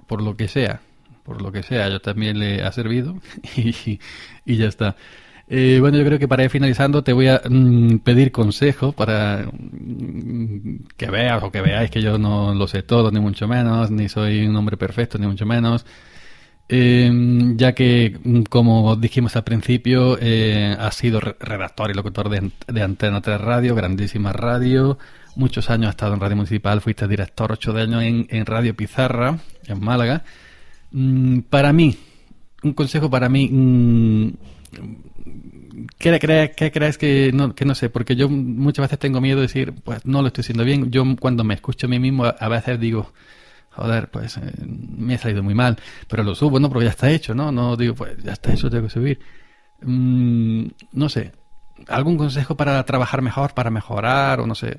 por lo que sea, yo también le ha servido, y ya está. Bueno, yo creo que para ir finalizando te voy a pedir consejo para que veas o que veáis que yo no lo sé todo, ni mucho menos, ni soy un hombre perfecto, ni mucho menos. Ya que, como dijimos al principio, has sido redactor y locutor de Antena 3 Radio, grandísima radio. Muchos años has estado en Radio Municipal, fuiste director 8 años en Radio Pizarra, en Málaga. Para mí, un consejo para mí, ¿qué crees que no sé? Porque yo muchas veces tengo miedo de decir, pues no lo estoy haciendo bien. Yo cuando me escucho a mí mismo, a veces digo, joder, pues me ha salido muy mal, pero lo subo, ¿no? Porque ya está hecho, ¿no? No digo, pues ya está hecho, tengo que subir. No sé, ¿algún consejo para trabajar mejor, para mejorar, o no sé?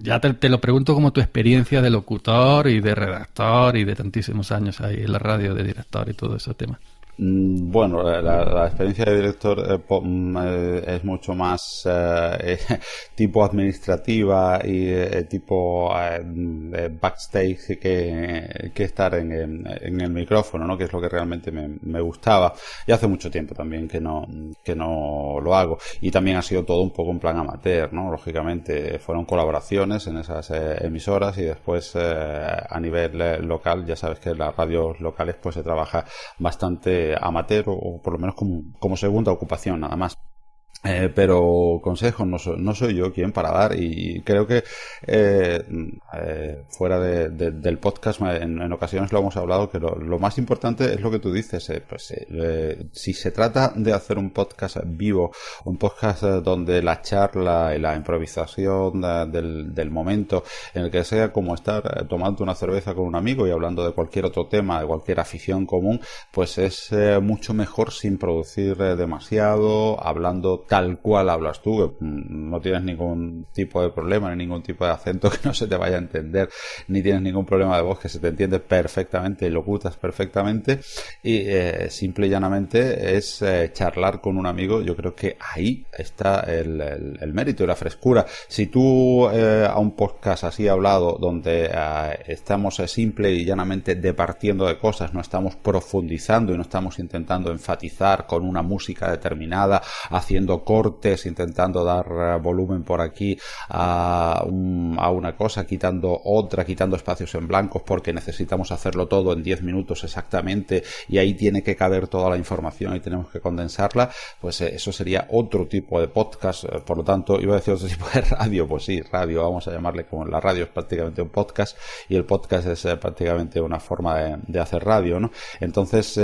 Ya te lo pregunto como tu experiencia de locutor y de redactor y de tantísimos años ahí en la radio, de director y todo ese tema. Bueno, la experiencia de director es mucho más tipo administrativa y tipo backstage que estar en el micrófono, ¿no? Que es lo que realmente me gustaba. Y hace mucho tiempo también que no lo hago. Y también ha sido todo un poco en plan amateur, ¿no? Lógicamente fueron colaboraciones en esas emisoras, y después a nivel local, ya sabes que en las radios locales pues se trabaja bastante amateur, o por lo menos como segunda ocupación nada más. Pero consejos no soy yo quien para dar, y creo que fuera del podcast en ocasiones lo hemos hablado, que lo más importante es lo que tú dices. Si se trata de hacer un podcast vivo, un podcast donde la charla y la improvisación del momento, en el que sea como estar tomando una cerveza con un amigo y hablando de cualquier otro tema, de cualquier afición común, pues es mucho mejor sin producir demasiado, hablando tal cual hablas tú, que no tienes ningún tipo de problema, ni ningún tipo de acento que no se te vaya a entender, ni tienes ningún problema de voz, que se te entiende perfectamente y locutas perfectamente, y simple y llanamente es charlar con un amigo. Yo creo que ahí está el mérito y la frescura. Si tú a un podcast así hablado, donde estamos simple y llanamente departiendo de cosas, no estamos profundizando y no estamos intentando enfatizar con una música determinada, haciendo cortes, intentando dar volumen por aquí a una cosa, quitando otra, quitando espacios en blancos porque necesitamos hacerlo todo en 10 minutos exactamente y ahí tiene que caber toda la información y tenemos que condensarla, pues eso sería otro tipo de podcast. Por lo tanto, iba a decir otro tipo de radio, pues sí, radio, vamos a llamarle, como la radio es prácticamente un podcast y el podcast es prácticamente una forma de hacer radio, ¿no? Entonces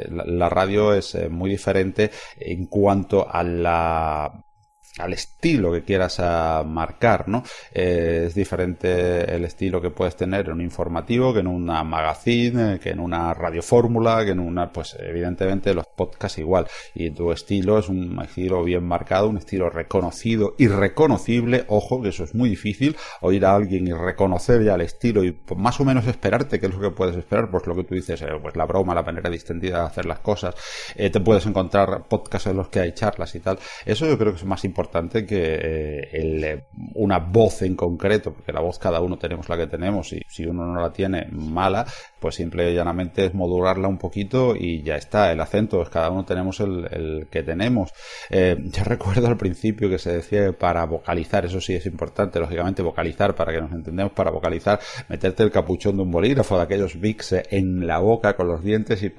la radio es muy diferente en cuanto al estilo que quieras marcar, ¿no? Es diferente el estilo que puedes tener en un informativo que en una magazine, que en una radiofórmula, que en una, pues evidentemente los podcasts igual, y tu estilo es un estilo bien marcado, un estilo reconocido y reconocible. Ojo, que eso es muy difícil, oír a alguien y reconocer ya el estilo y pues, más o menos esperarte qué es lo que puedes esperar, pues lo que tú dices, pues la broma, la manera distendida de hacer las cosas, te puedes encontrar podcasts en los que hay charlas y tal. Eso yo creo que es más importante que una voz en concreto, porque la voz cada uno tenemos la que tenemos, y si uno no la tiene mala, pues simple y llanamente es modularla un poquito y ya está. El acento, pues cada uno tenemos el que tenemos. Yo recuerdo al principio que se decía que para vocalizar, eso sí es importante, lógicamente vocalizar, para que nos entendamos, para vocalizar, meterte el capuchón de un bolígrafo, de aquellos Bics en la boca con los dientes, y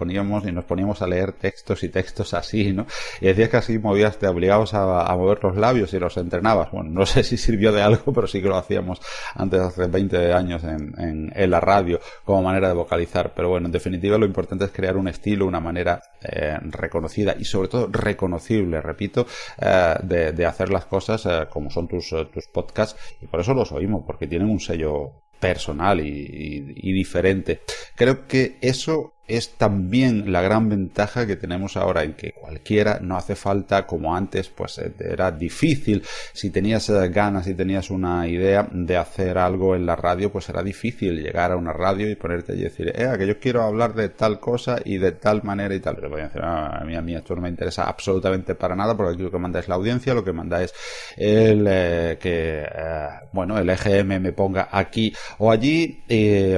nos poníamos a leer textos y textos así, ¿no? Y decías que así te obligabas a mover los labios y los entrenabas. Bueno, no sé si sirvió de algo, pero sí que lo hacíamos antes, hace 20 años en la radio, como manera de vocalizar. Pero bueno, en definitiva lo importante es crear un estilo, una manera reconocida y sobre todo reconocible, repito, de hacer las cosas como son tus podcasts, y por eso los oímos, porque tienen un sello personal y diferente. Creo que eso es también la gran ventaja que tenemos ahora, en que cualquiera, no hace falta como antes, pues era difícil. Si tenías ganas, si tenías una idea de hacer algo en la radio, pues era difícil llegar a una radio y ponerte y decir, que yo quiero hablar de tal cosa y de tal manera y tal. Pero voy a decir, a mí esto no me interesa absolutamente para nada, porque aquí lo que manda es la audiencia, lo que manda es el EGM me ponga aquí o allí,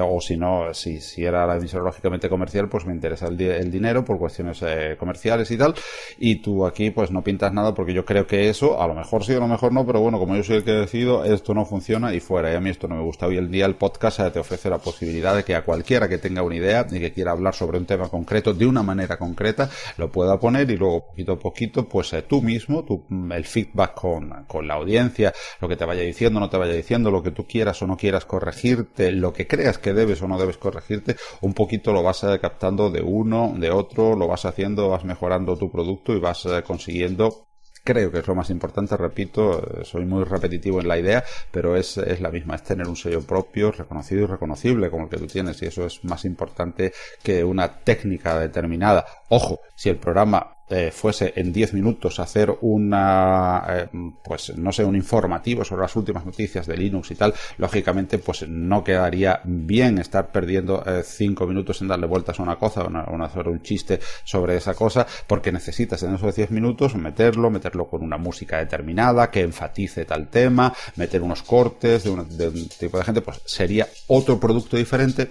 o si no, si era la emisora lógicamente comercial, pues me interesa el dinero por cuestiones comerciales y tal, y tú aquí pues no pintas nada, porque yo creo que eso, a lo mejor sí, a lo mejor no, pero bueno, como yo soy el que decido, esto no funciona y fuera, y a mí esto no me gusta. Hoy el día el podcast te ofrece la posibilidad de que a cualquiera que tenga una idea y que quiera hablar sobre un tema concreto de una manera concreta, lo pueda poner, y luego poquito a poquito, pues tú mismo, el feedback con la audiencia, lo que te vaya diciendo, no te vaya diciendo, lo que tú quieras o no quieras corregirte, lo que creas que debes o no debes corregirte, un poquito lo vas captando de uno, de otro, lo vas haciendo, vas mejorando tu producto y vas consiguiendo. Creo que es lo más importante, repito, soy muy repetitivo en la idea, pero es la misma, es tener un sello propio, reconocido y reconocible como el que tú tienes, y eso es más importante que una técnica determinada. Ojo, si el programa fuese en 10 minutos hacer una pues no sé, un informativo sobre las últimas noticias de Linux y tal, lógicamente pues no quedaría bien estar perdiendo 5 minutos en darle vueltas a una cosa o hacer un chiste sobre esa cosa, porque necesitas en esos 10 minutos meterlo con una música determinada que enfatice tal tema, meter unos cortes de un tipo de gente, pues sería otro producto diferente.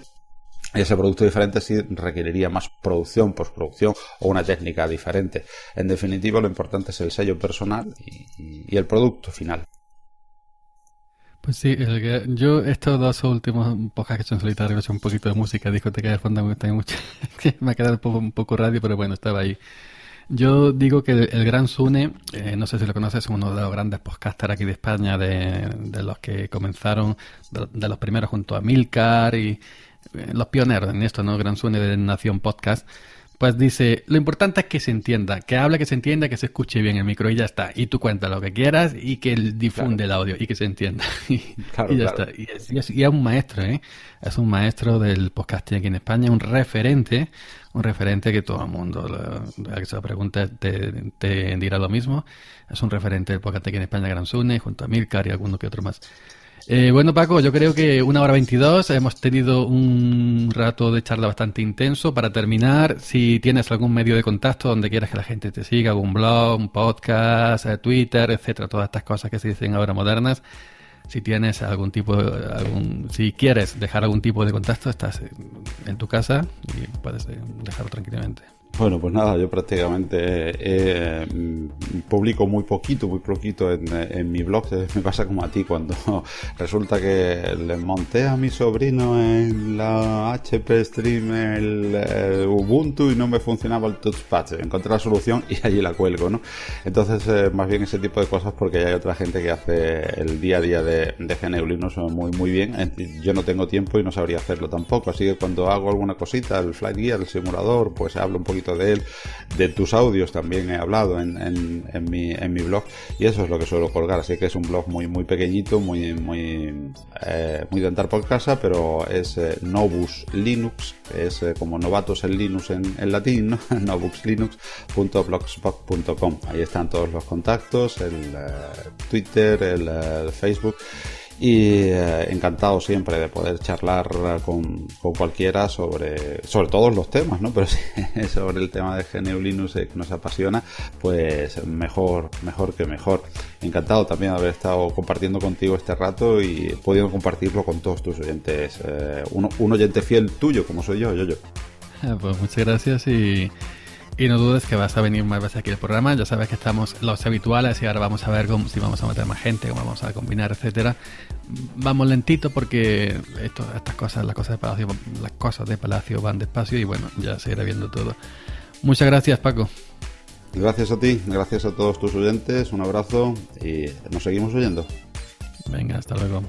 Y ese producto diferente sí requeriría más producción, postproducción o una técnica diferente. En definitiva, lo importante es el sello personal y el producto final. Pues sí, yo estos dos últimos podcasts que he hecho en solitario, he hecho un poquito de música, discoteca de fondo, me gusta mucho. Me ha quedado un poco radio, pero bueno, estaba ahí. Yo digo que el Gran Sune, no sé si lo conoces, es uno de los grandes podcasters aquí de España, de los que comenzaron, de los primeros junto a Milcar y los pioneros en esto, ¿no? Gran Sune de Nación Podcast. Pues dice, lo importante es que se entienda, que hable, que se entienda, que se escuche bien el micro y ya está. Y tú cuenta lo que quieras y que él difunde el audio y que se entienda. Y ya está. Y es un maestro, ¿eh? Es un maestro del podcasting aquí en España, un referente que todo el mundo, a que se lo pregunte, te dirá lo mismo. Es un referente del podcasting aquí en España, Gran Sune, junto a Milcar y alguno que otro más. Bueno, Paco, yo creo que 1:22 hemos tenido un rato de charla bastante intenso. Para terminar, si tienes algún medio de contacto donde quieras que la gente te siga, algún blog, un podcast, Twitter, etcétera, todas estas cosas que se dicen ahora modernas, si tienes si quieres dejar algún tipo de contacto, estás en tu casa y puedes dejarlo tranquilamente. Bueno, pues nada, yo prácticamente publico muy poquito en mi blog. Me pasa como a ti cuando resulta que le monté a mi sobrino en la HP Stream el Ubuntu y no me funcionaba el touchpad. Encontré la solución y allí la cuelgo, ¿no? Entonces, más bien ese tipo de cosas, porque ya hay otra gente que hace el día a día de GNU Linux muy, muy bien. Yo no tengo tiempo y no sabría hacerlo tampoco, así que cuando hago alguna cosita, el Flight Gear, el simulador, pues hablo un poquito de él, de tus audios también he hablado en mi blog, y eso es lo que suelo colgar, así que es un blog muy muy pequeñito, muy de andar por casa, pero es Novus Linux, es como novatos en Linux en latín, ¿no? novuxlinux.blogspot.com. Ahí están todos los contactos, el Twitter, el Facebook. Y encantado siempre de poder charlar con cualquiera sobre todos los temas, ¿no? Pero sí, sobre el tema de GNU Linux que nos apasiona, pues mejor que mejor. Encantado también de haber estado compartiendo contigo este rato y podiendo compartirlo con todos tus oyentes. Un oyente fiel tuyo, como soy yo. Pues muchas gracias y no dudes que vas a venir más veces aquí al programa. Ya sabes que estamos los habituales y ahora vamos a ver si vamos a meter más gente, cómo vamos a combinar, etcétera. Vamos lentito porque estas cosas, las cosas de Palacio van despacio y bueno, ya se irá viendo todo. Muchas gracias, Paco. Gracias a ti, gracias a todos tus oyentes, un abrazo y nos seguimos oyendo. Venga, hasta luego.